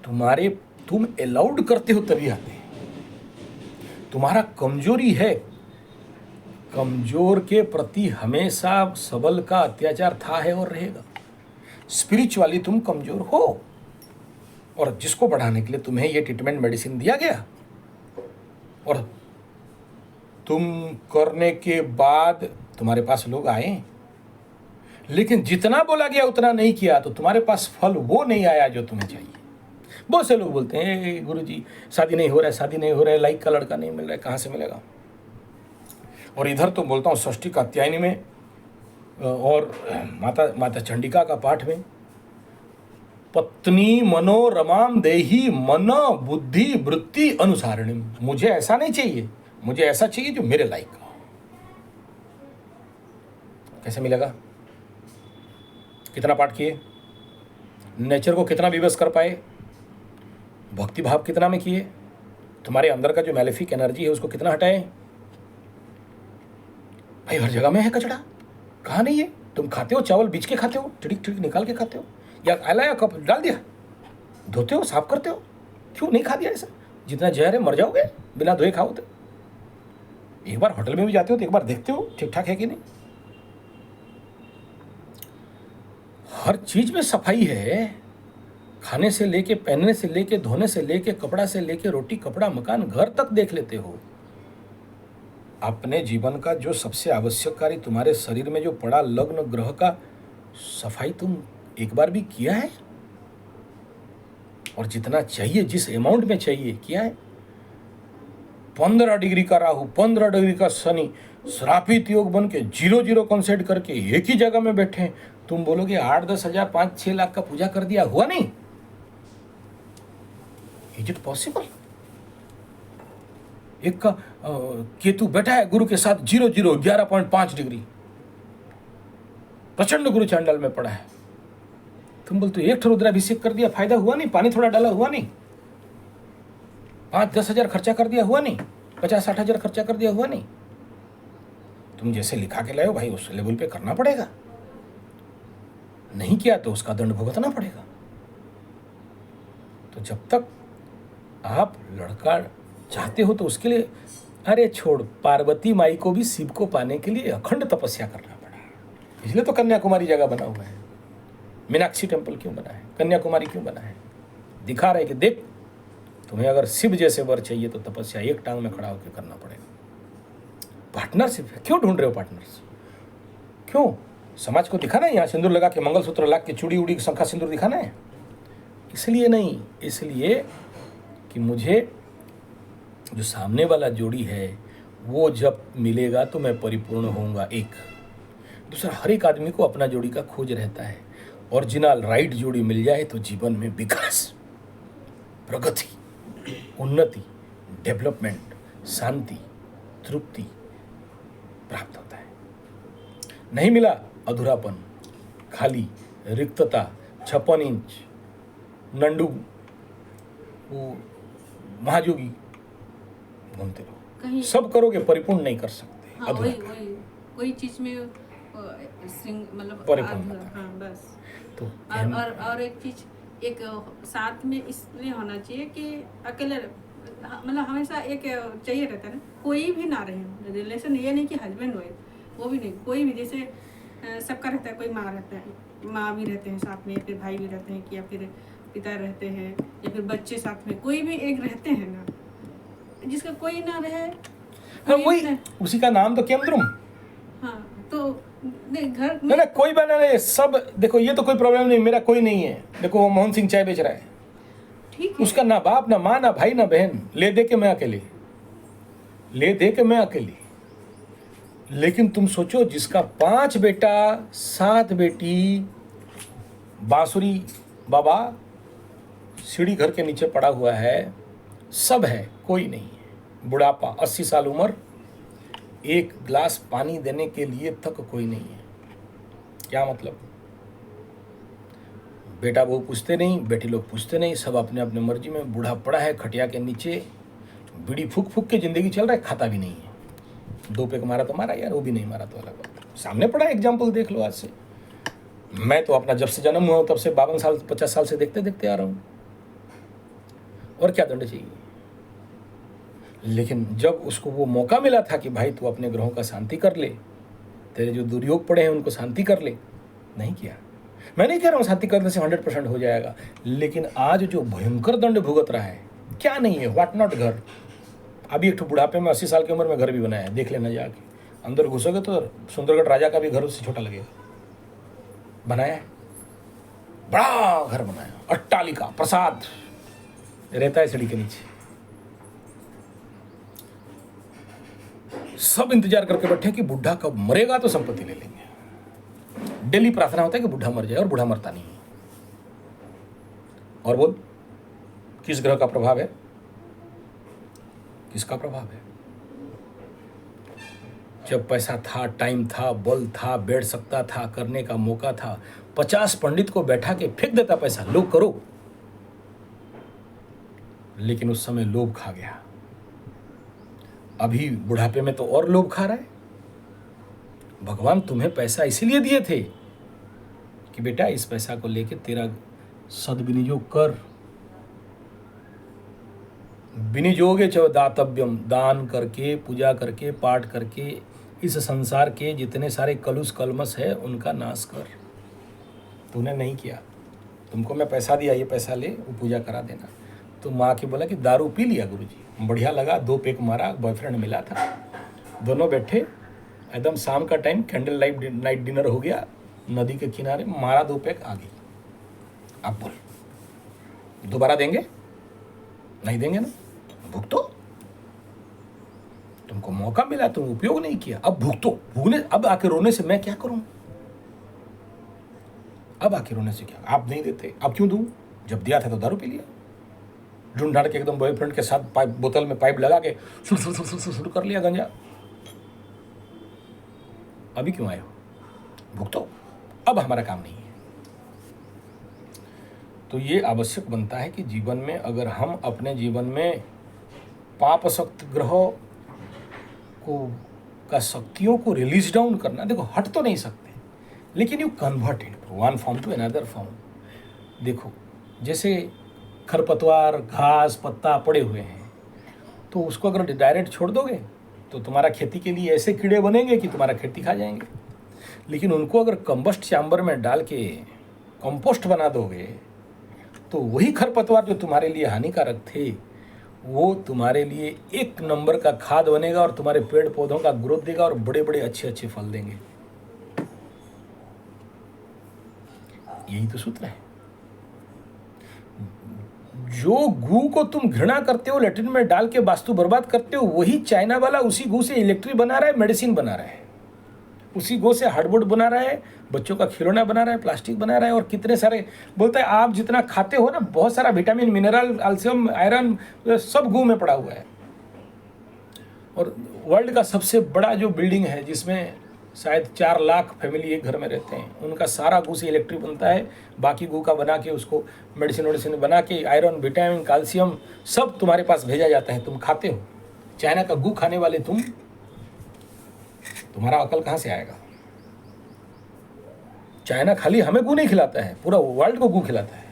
तुम अलाउड करते हो तभी आते हैं। तुम्हारा कमजोरी है, कमजोर के प्रति हमेशा सबल का अत्याचार था, है और रहेगा। स्पिरिचुअली तुम कमजोर हो, और जिसको बढ़ाने के लिए तुम्हें ये ट्रीटमेंट मेडिसिन दिया गया, और तुम करने के बाद तुम्हारे पास लोग आए, लेकिन जितना बोला गया उतना नहीं किया, तो तुम्हारे पास फल वो नहीं आया जो तुम्हें चाहिए। बहुत से लोग बोलते हैं गुरुजी शादी नहीं हो रहा है, लाइक का लड़का नहीं मिल रहा है, कहाँ से मिलेगा। और इधर तो बोलता हूँ षष्ठी कात्यायनी में और माता चंडिका का पाठ में, पत्नी मनोरमाम देही मन बुद्धि वृत्ति अनुसारिणी। मुझे ऐसा नहीं चाहिए, मुझे ऐसा चाहिए जो मेरे लायक हो। कैसे मिलेगा? कितना पाठ किए, नेचर को कितना विवश कर पाए, भक्ति भाव कितना में किए, तुम्हारे अंदर का जो मैलेफिक एनर्जी है उसको कितना हटाए। भाई हर जगह में है कचड़ा, कहाँ नहीं है? तुम खाते हो चावल बीच के खाते हो, टिड़िक निकाल के खाते हो, या आला कप डाल दिया, धोते हो, साफ करते हो, क्यों नहीं खा दिया ऐसा? जितना जहर है मर जाओगे बिना धोए खाओ तो। एक बार होटल में भी जाते हो तो एक बार देखते हो ठीक ठाक है कि नहीं। हर चीज में सफाई है, खाने से लेके, पहनने से लेके, धोने से लेके, कपड़ा से लेके, रोटी कपड़ा मकान घर तक देख लेते हो। अपने जीवन का जो सबसे आवश्यक कार्य तुम्हारे शरीर में जो पड़ा लग्न ग्रह का सफाई तुम एक बार भी किया है? और जितना चाहिए, जिस अमाउंट में चाहिए, किया है? 15 डिग्री का राहु, 15 डिग्री का शनि श्रापित योग बन के 0-0 कंसेट करके एक ही जगह में बैठे। तुम बोलोगे 8-10 हजार 5-6 लाख का पूजा कर दिया, हुआ नहीं? Is it possible? एक का केतु बैठा है गुरु के साथ 0-0 11.5 डिग्री, प्रचंड गुरु चांडाल में पड़ा है। तुम बोलते एक ठो रुद्राभिषेक कर दिया, फायदा हुआ नहीं? पानी थोड़ा डाला, हुआ नहीं? 5-10 हजार खर्चा कर दिया, हुआ नहीं? 50-60 हजार खर्चा कर दिया, हुआ नहीं? तुम जैसे लिखा के लाए हो भाई, उस लेवल पे करना पड़ेगा। नहीं किया तो उसका दंड भुगतना पड़ेगा। तो जब तक आप लड़का चाहते हो तो उसके लिए, अरे छोड़, पार्वती माई को भी शिव को पाने के लिए अखंड तपस्या करना पड़ा। इसलिए तो कन्याकुमारी जगह बना हुआ है, मीनाक्षी टेम्पल क्यों बना है? कन्याकुमारी क्यों बना है? दिखा रहे कि देख, तुम्हें अगर शिव जैसे वर चाहिए तो तपस्या एक टांग में खड़ा होकर करना पड़ेगा। पार्टनरशिप है, क्यों ढूंढ रहे हो पार्टनर्स? क्यों? समाज को दिखाना है यहाँ सिंदूर लगा के, मंगलसूत्र लगा के, चूड़ी उड़ी शंखा सिंदूर दिखाना है? इसलिए नहीं, इसलिए कि मुझे जो सामने वाला जोड़ी है वो जब मिलेगा तो मैं परिपूर्ण होऊंगा। एक दूसरा, हर एक आदमी को अपना जोड़ी का खोज रहता है। ओरिजिनल राइट जोड़ी मिल जाए तो जीवन में विकास, प्रगति, उन्नति, डेवलपमेंट, शांति, तृप्ति प्राप्त होता है। नहीं मिला, अधूरापन, खाली, रिक्तता, 56 इंच नंडू, वो महाजोगी घूमते रहो। सब करोगे, परिपूर्ण नहीं कर सकते। हाँ, वही कोई चीज में मतलब परिपूर्ण। हाँ बस। तो और एक चीज, एक साथ में इसलिए होना चाहिए कि अकेले मतलब हमेशा एक चाहिए रहता है ना, कोई भी ना रहे रिलेशन। ये नहीं कि हस्बैंड वाइफ, वो भी नहीं, कोई भी, जैसे सबका रहता है, कोई माँ रहता है, माँ भी रहते हैं साथ में, फिर भाई भी रहते हैं, या फिर पिता रहते हैं, या फिर बच्चे साथ में, कोई भी एक रहते हैं ना। जिसका कोई ना रहे, हाँ, वही उसी का नाम तो केंद्रम। हाँ, तो घर नहीं ना, कोई बना नहीं, सब देखो, ये तो कोई प्रॉब्लम नहीं, मेरा कोई नहीं है। देखो वो मोहन सिंह चाय बेच रहा है, ठीक है, उसका ना बाप ना माँ ना भाई ना बहन, ले दे के मैं अकेले, ले दे के मैं अकेली। लेकिन तुम सोचो, जिसका 5 बेटा 7 बेटी, बांसुरी बाबा सीढ़ी घर के नीचे पड़ा हुआ है, सब है, कोई नहीं है। बुढ़ापा, 80 साल उम्र, एक गिलास पानी देने के लिए तक कोई नहीं है। क्या मतलब? बेटा बहू पूछते नहीं, बेटी लोग पूछते नहीं, सब अपने अपने मर्जी में। बूढ़ा पड़ा है खटिया के नीचे, बीड़ी फूक फूक के जिंदगी चल रहा है, खाता भी नहीं है। 2 पेक मारा तो मारा यार, वो भी नहीं मारा तो अलग बात। सामने पड़ा एग्जाम्पल, देख लो आज से। मैं तो अपना जब से जन्म हुआ तब से 52 साल 50 साल से देखते देखते आ रहा हूँ। और क्या दंड चाहिए? लेकिन जब उसको वो मौका मिला था कि भाई तू अपने ग्रहों का शांति कर ले, तेरे जो दुर्योग पड़े हैं उनको शांति कर ले, नहीं किया। मैं नहीं कह रहा हूँ शांति करने से 100% हो जाएगा, लेकिन आज जो भयंकर दंड भुगत रहा है, क्या नहीं है, व्हाट नॉट घर। अभी एक बुढ़ापे में 80 साल की उम्र में घर भी बनाया है, देख लेना जाके। अंदर घुसोगे तो सुंदरगढ़ राजा का भी घर उससे छोटा लगेगा। बनाया है, बड़ा घर बनाया, अट्टालिका, प्रसाद रहता है सीढ़ी के नीचे। सब इंतजार करके बैठे कि बुढ़ा कब मरेगा तो संपत्ति ले लेंगे। डेली प्रार्थना होता है कि बुढ़ा मर जाए, और बुढ़ा मरता नहीं है। और बोल, किस ग्रह का प्रभाव है? किसका प्रभाव है? जब पैसा था, टाइम था, बल था, बैठ सकता था, करने का मौका था, 50 पंडित को बैठा के फेंक देता पैसा, लो करो। लेकिन उस समय लोभ खा गया। अभी बुढ़ापे में तो और लोभ खा रहा है। भगवान तुम्हें पैसा इसीलिए दिए थे कि बेटा इस पैसा को लेके तेरा सद्विनियोग कर। विनियोगे च दातव्यम, दान करके, पूजा करके, पाठ करके इस संसार के जितने सारे कलुष कलमस है उनका नाश कर। तूने नहीं किया। तुमको मैं पैसा दिया, ये पैसा ले, वो पूजा करा देना। तो माँ की बोला कि दारू पी लिया गुरुजी, बढ़िया लगा, 2 पेक मारा, बॉयफ्रेंड मिला था, दोनों बैठे एकदम शाम का टाइम, कैंडल नाइट डिनर हो गया, नदी के किनारे मारा, 2 पेक आ गई। अब बोल, दोबारा देंगे? नहीं देंगे ना, भुगतो। तुमको मौका मिला, तुम उपयोग नहीं किया, अब भुगतो। भुगने अब आके रोने से मैं क्या करूं? अब आके रोने से क्या? आप नहीं देते, अब क्यों दूं? जब दिया था तो दारू पी लिया, ढूंढ ढाड़ के एकदम बॉयफ्रेंड के साथ पाइप, बोतल में पाइप लगा के शुरू कर लिया गंजा। अभी क्यों आए हो? भुगतो, अब हमारा काम नहीं है। तो ये आवश्यक बनता है कि जीवन में अगर हम अपने जीवन में पाप शक्ति ग्रहों को का शक्तियों को रिलीज डाउन करना, देखो हट तो नहीं सकते, लेकिन you convert it one form to another form. देखो जैसे खरपतवार, घास, पत्ता पड़े हुए हैं, तो उसको अगर डायरेक्ट छोड़ दोगे तो तुम्हारा खेती के लिए ऐसे कीड़े बनेंगे कि तुम्हारा खेती खा जाएंगे। लेकिन उनको अगर कंबस्ट चैम्बर में डाल के कंपोस्ट बना दोगे तो वही खरपतवार जो तुम्हारे लिए हानिकारक थे वो तुम्हारे लिए एक नंबर का खाद बनेगा और तुम्हारे पेड़ पौधों का ग्रोथ देगा और बड़े बड़े अच्छे अच्छे फल देंगे। यही तो सूत्र है। जो गू को तुम घृणा करते हो, लेटरिन में डाल के वास्तु बर्बाद करते हो, वही चाइना वाला उसी गू से इलेक्ट्रिक बना रहा है, मेडिसिन बना रहा है, उसी गो से हार्डबोर्ड बना रहा है, बच्चों का खिलौना बना रहा है, प्लास्टिक बना रहा है, और कितने सारे बोलता है आप जितना खाते हो ना, बहुत सारा विटामिन, मिनरल, कैल्शियम, आयरन सब गू में पड़ा हुआ है। और वर्ल्ड का सबसे बड़ा जो बिल्डिंग है जिसमें शायद 4 लाख फैमिली एक घर में रहते हैं, उनका सारा गू से इलेक्ट्रिक बनता है। बाकी गू का बना के उसको मेडिसिन बना के आयरन, विटामिन, कैल्शियम सब तुम्हारे पास भेजा जाता है, तुम खाते हो। चाइना का गू खाने वाले तुम्हारा अकल कहाँ से आएगा? चाइना खाली हमें गू नहीं खिलाता है, पूरा वर्ल्ड को गू खिलाता है।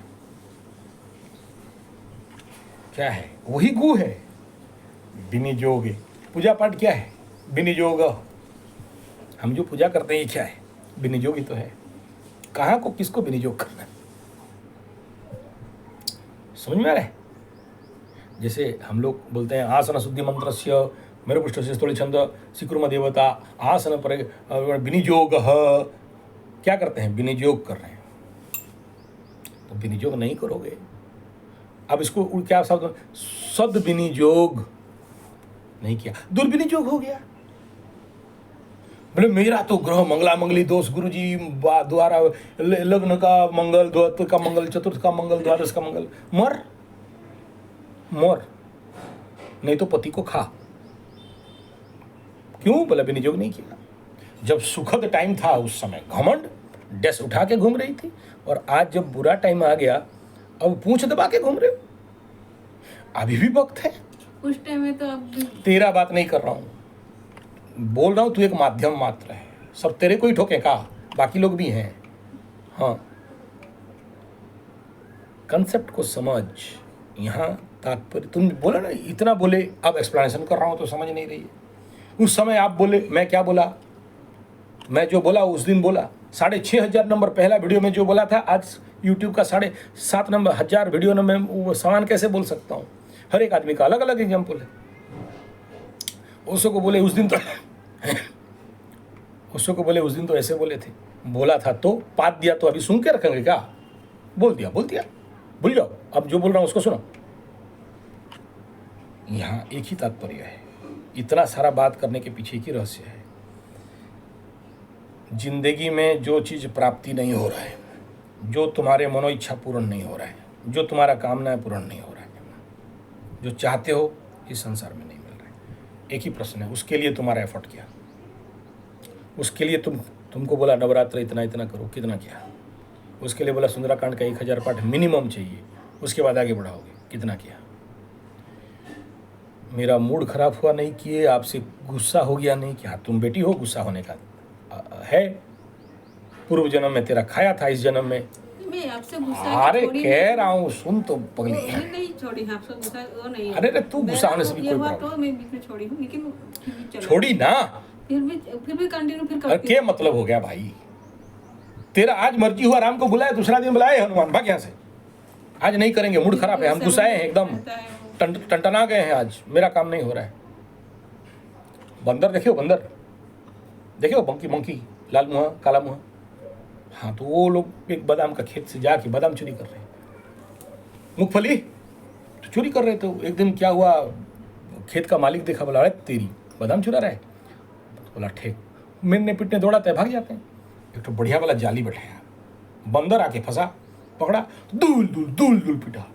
क्या है? वही गू है। विनियोग। पूजा पाठ क्या है? विनियोग। हम जो पूजा करते हैं ये क्या है? विनियोग ही तो है। कहाँ को किसको विनियोग करना है? समझ में आ रहा है? जैसे हम लोग बोलते हैं आसन शुद्धि मंत्रस्य मेरे पुष्ट से स्थूल छंद सिकुर्म देवता आसन पर विनियोग। क्या करते हैं? विनियोग कर रहे हैं। तो विनियोग नहीं करोगे। अब इसको क्या शब्द? सद्विनियोग नहीं किया, दुर्विनियोग हो गया। बोले मेरा तो ग्रह मंगला मंगली दोष गुरुजी द्वारा लग्न का मंगल, द्वितीय का मंगल, चतुर्थ का मंगल, द्वादश का मंगल। मर नहीं तो पति को खा। क्यों? बोला विनियोग नहीं किया। जब सुखद टाइम था उस समय घमंड डैश उठा के घूम रही थी, और आज जब बुरा टाइम आ गया अब पूंछ दबा के घूम रहे हो। अभी भी वक्त है। उस टाइम में तो अब तेरा बात नहीं कर रहा हूं, बोल रहा हूं तू एक माध्यम मात्र है। सब तेरे को ही ठोके का, बाकी लोग भी हैं। हाँ, कंसेप्ट को समझ। यहां तात्पर्य तुम बोला ना, इतना बोले, अब एक्सप्लेनेशन कर रहा हूं तो समझ नहीं रही है। उस समय आप बोले, मैं क्या बोला? मैं जो बोला उस दिन बोला। 6,500 नंबर पहला वीडियो में जो बोला था, आज यूट्यूब का 7,500 नंबर 1000 वीडियो में वो समान कैसे बोल सकता हूँ? हर एक आदमी का अलग अलग एग्जाम्पल है। उसो को बोले उस दिन तो ऐसे बोले थे, बोला था तो पात दिया तो अभी सुन के रखेंगे क्या? बोल दिया भूल जाओ। अब जो बोल रहा हूँ उसको सुनो। यहाँ एक ही तात्पर्य है, इतना सारा बात करने के पीछे एक ही रहस्य है। जिंदगी में जो चीज़ प्राप्ति नहीं हो रहा है, जो तुम्हारे मनोइच्छा पूर्ण नहीं हो रहा है, जो तुम्हारा कामना पूर्ण नहीं हो रहा है, जो चाहते हो इस संसार में नहीं मिल रहा है, एक ही प्रश्न है, उसके लिए तुम्हारा एफर्ट किया? उसके लिए तुमको बोला नवरात्र इतना इतना करो, कितना किया? उसके लिए बोला सुंदराकांड का 1000 पाठ मिनिमम चाहिए, उसके बाद आगे बढ़ाओगे, कितना किया? मेरा मूड खराब हुआ नहीं किए, आपसे गुस्सा हो गया नहीं किया। तुम बेटी हो, गुस्सा होने का है। पूर्व जन्म में तेरा खाया था, इस जन्म में मैं आपसे गुस्सा अरे कह रहा हूँ सुन तो पगली। नहीं छोड़ी आपसे गुस्सा वो नहीं। अरे तू गुस्सा होने से भी कोई बात तो मैं बीच में छोड़ी हूँ, लेकिन छोड़ी ना, फिर भी कंटिन्यू फिर करती। क्या मतलब हो गया भाई? तेरा आज मर्जी हुआ, राम को बुलाया, दूसरा दिन बुलाए हनुमान, भाग यहाँ से। आज नहीं करेंगे, मूड खराब है, हम गुस्साए हैं, एकदम टंटना गए हैं, आज मेरा काम नहीं हो रहा है। बंदर देखियो, मंकी लाल मुँह काला मुँह। हाँ, तो वो लोग एक बादाम का खेत से जाके बादाम चोरी कर रहे हैं, मूंगफली तो चोरी कर रहे थे। एक दिन क्या हुआ, खेत का मालिक देखा, बोला अरे तेरी बादाम चुरा रहा है। बोला ठीक, मिलने पिटने दौड़ाते हैं, भाग जाते हैं। एक तो बढ़िया वाला जाली बैठाया, बंदर आके फंसा, पकड़ा, दूल पिटा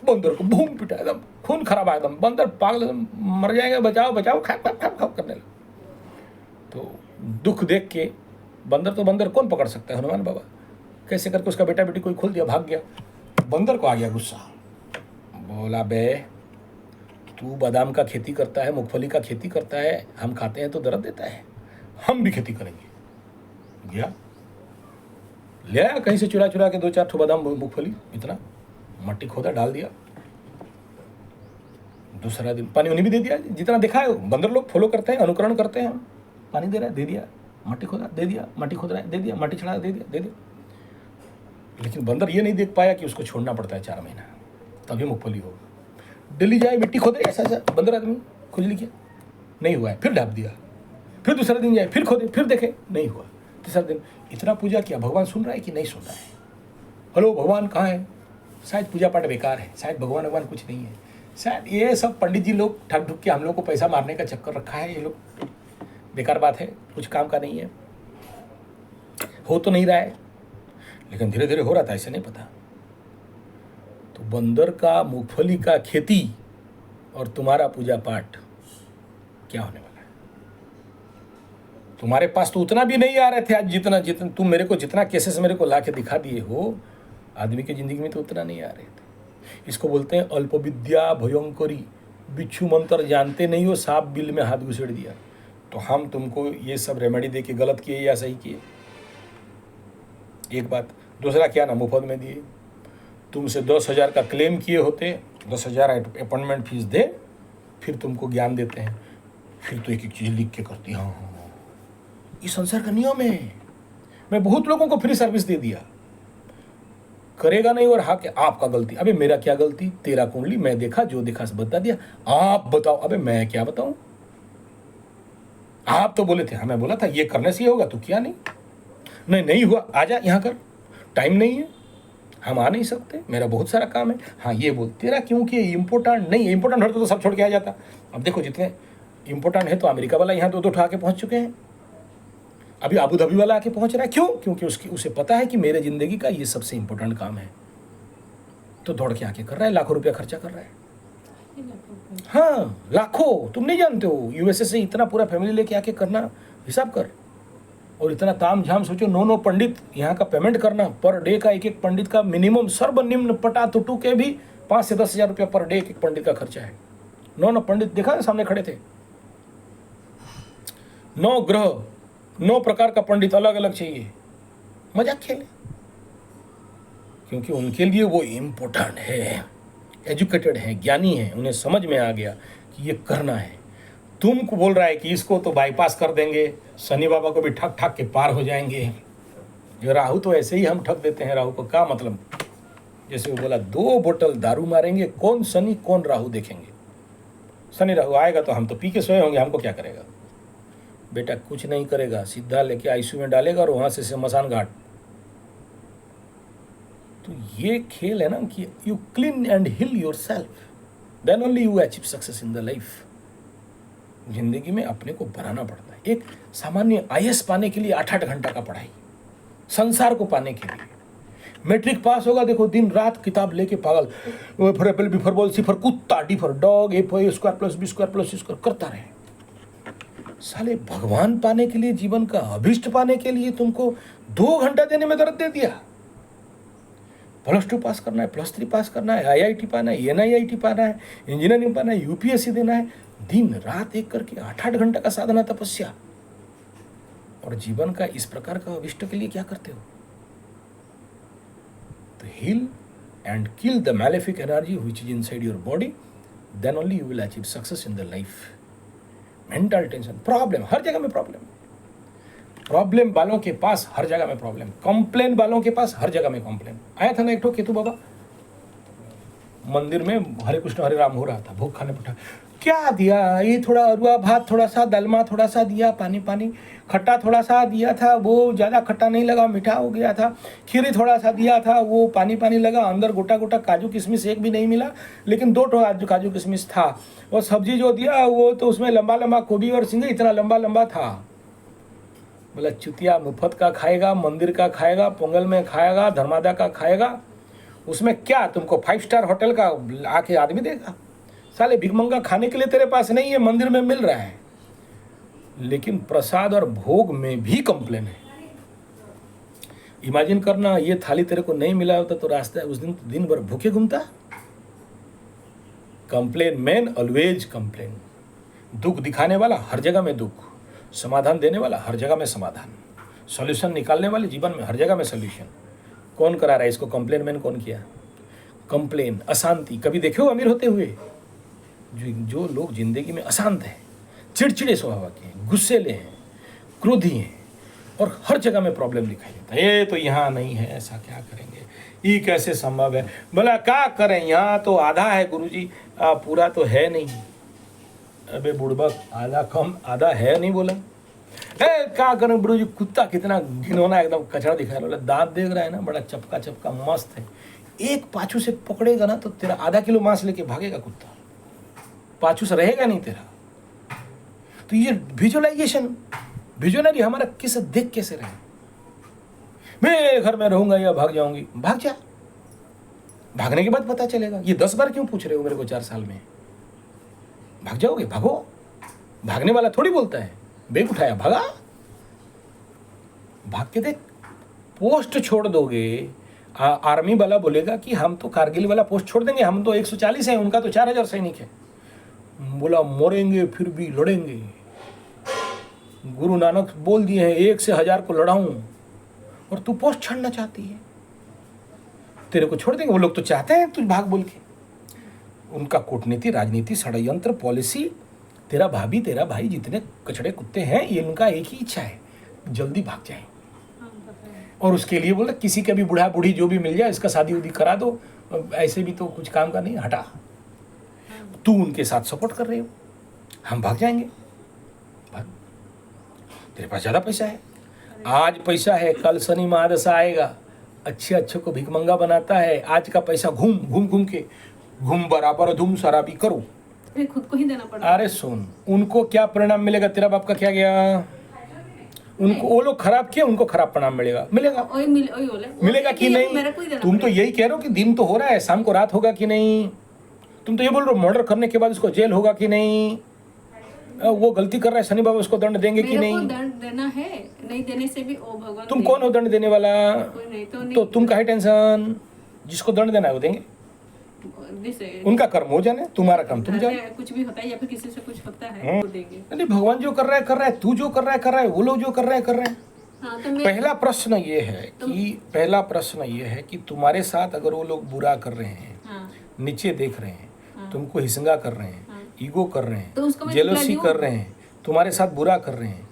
बंदर को, भूम पिटा, एकदम खून खराबा, एकदम बंदर पागल, मर जाएगा, बचाओ खा करने लगा। तो दुख देख के बंदर कौन पकड़ सकता है? हनुमान बाबा कैसे करके उसका बेटा बेटी कोई खोल दिया, भाग गया। बंदर को आ गया गुस्सा, बोला बे तू बादाम का खेती करता है, मूंगफली का खेती करता है, हम खाते हैं तो दर्द देता है, हम भी खेती करेंगे। गया ले आया कहीं से चुरा के 2-4 ठो बादाम मूंगफली, इतना मट्टी खोदा, डाल दिया। दूसरा दिन पानी उन्हें भी दे दिया, जितना देखा है बंदर लोग फॉलो करते हैं, अनुकरण करते हैं। पानी दे रहा है, दे दिया, मट्टी खोदा, दे दिया, मट्टी खोद रहा है, दे दिया, मट्टी चढ़ा, दे दिया। लेकिन बंदर ये नहीं देख पाया कि उसको छोड़ना पड़ता है 4 महीना, तभी मूंगफली होगा। दिल्ली जाए मिट्टी खोदे, ऐसा ऐसा बंदर आदमी खुजली किया, नहीं हुआ है, फिर ढाप दिया, फिर दूसरा दिन जाए, फिर खोदे, फिर देखे, नहीं हुआ, तीसरा दिन इतना पूजा किया, भगवान सुन रहा है कि नहीं सुन रहा है? हेलो भगवान कहाँ है? शायद पूजा पाठ बेकार है, शायद भगवान कुछ नहीं है, शायद ये सब पंडित जी लोग ठग ढुक के हम लोग को पैसा मारने का चक्कर रखा है, ये लोग बेकार बात है, कुछ काम का नहीं है, हो तो नहीं रहा है, लेकिन धीरे धीरे हो रहा था, ऐसे नहीं पता। तो बंदर का मूंगफली का खेती और तुम्हारा पूजा पाठ क्या होने वाला है? तुम्हारे पास तो उतना भी नहीं आ रहे थे आज, जितना तुम मेरे को जितना केसेस मेरे को ला के दिखा दिए हो, आदमी की जिंदगी में तो उतना नहीं आ रहे थे। इसको बोलते हैं अल्प विद्या भयंकरी, बिच्छू मंत्र जानते नहीं हो, सांप बिल में हाथ घुसेड़ दिया। तो हम तुमको ये सब रेमेडी दे के गलत किए या सही किए? एक बात। दूसरा क्या ना, मुफ्त में दिए। तुमसे 10,000 का क्लेम किए होते, 10,000 अपॉइंटमेंट फीस दे, फिर तुमको ज्ञान देते हैं, फिर तो एक एक चीज़ लिख के करती, हाँ हाँ हाँ, ये संसार का नियम है। मैं बहुत लोगों को फ्री सर्विस दे दिया, करेगा नहीं और हाँ कि आपका गलती। अबे मेरा क्या गलती? तेरा कुंडली मैं देखा, जो देखा बता दिया, आप बताओ। अबे मैं क्या बताऊं? आप तो बोले थे, हाँ मैं बोला था ये करने से ही होगा, तो किया नहीं, नहीं हुआ, आजा यहाँ कर, टाइम नहीं है, हम आ नहीं सकते, मेरा बहुत सारा काम है। हाँ ये बोल, तेरा क्योंकि इम्पोर्टेंट नहीं है, इम्पोर्टेंट होता तो सब छोड़ के आ जाता। अब देखो जितने इम्पोर्टेंट है तो अमेरिका वाला यहाँ 2-2 उठा के पहुँच चुके हैं, अभी अबू धाबी वाला आके पहुँच रहा है। क्यों? क्योंकि उसे पता है कि मेरे ज़िंदगी का ये सबसे इम्पोर्टेंट काम है, तो दौड़ के आके कर रहा है, लाखों रुपया खर्चा कर रहा है। हाँ लाखों, तुम नहीं जानते हो, यूएसए से इतना पूरा फैमिली लेके आके करना, हिसाब कर। और इतना ताम झाम, सोचो 9 पंडित यहाँ का पेमेंट करना, पर डे का एक पंडित का मिनिमम सर्वनिम्न पटा टुटू के भी 5 से 10 हज़ार रुपया पर डे एक पंडित का खर्चा है। 9 पंडित देखा है, सामने खड़े थे, 9 ग्रह, 9 प्रकार का पंडित अलग अलग चाहिए, मजाक खेले, क्योंकि उनके लिए वो इम्पोर्टेंट है, एजुकेटेड है, ज्ञानी है, उन्हें समझ में आ गया कि ये करना है। तुमको बोल रहा है कि इसको तो बाईपास कर देंगे, शनि बाबा को भी ठक ठक के पार हो जाएंगे। जो राहु तो ऐसे ही हम ठक देते हैं, राहु को क्या मतलब, जैसे वो बोला 2 बोतल दारू मारेंगे, कौन शनि कौन राहु देखेंगे। शनि राहु आएगा तो हम तो पी के सोए होंगे, हमको क्या करेगा? बेटा कुछ नहीं करेगा, सीधा लेके आईसीयू में डालेगा और वहाँ से शमशान घाट। तो ये खेल है ना कि you clean and heal yourself, then only you achieve success in the life. जिंदगी में अपने को बनाना पड़ता है। एक सामान्य आईएएस पाने के लिए 8-8 घंटा का पढ़ाई, संसार को पाने के लिए। मैट्रिक पास होगा, देखो दिन रात किताब लेके पागल, for apple, B for ball, C for कुत्ता, D for dog, A for square plus B square plus C square करता रहे। साले भगवान पाने के लिए, जीवन का अभिष्ट पाने के लिए तुमको 2 घंटा देने में दर्द दे दिया। +2 पास करना है, +3 पास करना है, IIT पाना है, NIIT पाना है, इंजीनियरिंग पाना है, UPSC देना है, दिन रात एक करके 8-8 घंटा का साधना तपस्या। और जीवन का इस प्रकार का अभिष्ट के लिए क्या करते हो? तो heal and kill the malefic energy which is inside your body, then only you will achieve success in the life. Mental tension, problem, हर जगह में प्रॉब्लम। प्रॉब्लम वालों के पास हर जगह में प्रॉब्लम, कंप्लेन वालों के पास हर जगह में कंप्लेन। आया था ना एक ठो केतु बाबा, मंदिर में हरे कृष्ण हरे राम हो रहा था, भोग खाने बैठा, क्या दिया, ये थोड़ा अरुआ भात, थोड़ा सा दलमा, थोड़ा सा दिया, पानी पानी, खट्टा थोड़ा सा दिया था, वो ज़्यादा खट्टा नहीं लगा, मीठा हो गया था, खीर थोड़ा सा दिया था, वो पानी पानी लगा, अंदर गोटा गोटा काजू किशमिश एक भी नहीं मिला, लेकिन 2 काजू किशमिश था। और सब्जी जो दिया वो तो उसमें लंबा लंबा गोभी और सिंगे इतना लंबा लंबा था। बोला चुतिया, मुफ्त का खाएगा, मंदिर का खाएगा, पोंगल में खाएगा, धर्मादा का खाएगा, उसमें क्या तुमको 5 स्टार होटल का आके आदमी देगा? साले भिखमंगा खाने के लिए तेरे पास नहीं है, मंदिर में मिल रहा है, लेकिन प्रसाद और भोग में भी कंप्लेन है। इमेजिन करना, ये थाली तेरे को नहीं मिला होता तो रास्ता उस दिन भर भूखे घूमता। Complain man always complain. दुख दिखाने वाला हर जगह में दुख, समाधान देने वाला हर जगह में समाधान, सॉल्यूशन निकालने वाले जीवन में हर जगह में सॉल्यूशन। कौन करा रहा है इसको? कंप्लेन मैन कौन किया? कंप्लेन, अशांति। कभी देखो अमीर होते हुए? जो लोग जिंदगी में अशांत हैं, चिड़चिड़े स्वभाव के हैं, गुस्सेले हैं, क्रोधी हैं, और हर जगह में प्रॉब्लम दिखाई देता है। ये तो यहाँ नहीं है, ऐसा क्या करेंगे, ये कैसे संभव है। बोला क्या करें, यहाँ तो आधा है गुरुजी, पूरा तो है नहीं। अबे बुड़बक, आधा कम आधा है नहीं बोला। क्या करें गुरुजी, कुत्ता कितना घिनौना एकदम कचरा दिखा रहा है, दांत देख रहा है ना, बड़ा चपका चपका मस्त है। एक पाछू से पकड़ेगा ना तो तेरा आधा किलो मांस लेके भागेगा कुत्ता, पाछू से रहेगा नहीं तेरा। तो ये विजुअलाइजेशन, विजनरी हमारा किस देख कैसे रहे, मैं घर में रहूंगा या भाग जाऊंगी, भाग जा, भागने के बाद पता चलेगा। ये 10 बार क्यों पूछ रहे हो मेरे को 4 साल में, भाग जाओगे, भागो, भागने वाला थोड़ी बोलता है बैग उठाया भागा, भाग के देख। पोस्ट छोड़ दोगे, आर्मी वाला बोलेगा कि हम तो कारगिल वाला पोस्ट छोड़ देंगे, हम तो 140 हैं, उनका तो 4000 सैनिक है। बोला मरेंगे फिर भी लड़ेंगे। गुरु नानक बोल दिए हैं 1 से 1000 को लड़ाऊं, और तू पोस्ट छोड़ना चाहती है, तेरे को छोड़ देंगे। वो लोग तो चाहते हैं तू भाग बोल के। उनका कूटनीति, राजनीति, षड्यंत्र, पॉलिसी, तेरा भाभी तेरा भाई जितने कचड़े कुत्ते हैं, ये उनका एक ही इच्छा है, जल्दी भाग जाए। और उसके लिए बोला किसी का भी बूढ़ा बूढ़ी जो भी मिल जाए इसका शादी उदी करा दो, ऐसे भी तो कुछ काम का नहीं, हटा। तू उनके साथ सपोर्ट कर रहे हो, हम भाग जाएंगे, भाग। तेरे पास ज़्यादा पैसा है, आज पैसा है, कल शनि महादशा आएगा, अच्छे अच्छे को भिखमंगा बनाता है। आज का पैसा घूम घूम घूम के घूम बराबर धूम शराबी करो, खुद को ही देना पड़ता। अरे सुन, उनको क्या परिणाम मिलेगा, तेरा बाप का क्या गया, उनको वो लोग खराब किए, उनको खराब परिणाम मिलेगा, मिलेगा मिलेगा कि नहीं। तुम तो यही कह रहे हो कि दिन तो हो रहा है, शाम को रात होगा कि नहीं। तुम तो ये बोल रहे हो मर्डर करने के बाद उसको जेल होगा कि नहीं, वो गलती कर रहा है शनि बाबा उसको दंड देंगे कि नहीं। दंड देना है, नहीं देने से भी ओ भगवान। तुम कौन हो दंड देने वाला, तो तुम काहे टेंशन, जिसको दंड देना है वो देंगे, उनका कर्म हो जाने, तुम्हारा कर्म तुम जाने। कुछ भी होता है या फिर किसी से कुछ होता है वो देंगे। नहीं, भगवान जो कर रहा है, तू जो कर रहा है, वो लोग जो कर रहे हैं। हाँ, तो पहला प्रश्न ये है कि तुम्हारे साथ अगर वो लोग बुरा कर रहे हैं, हाँ, नीचे देख रहे हैं, तुमको हिसंगा कर रहे हैं, हाँ, ईगो कर रहे हैं, तो जेलसी कर रहे हैं, तुम्हारे साथ बुरा कर रहे हैं,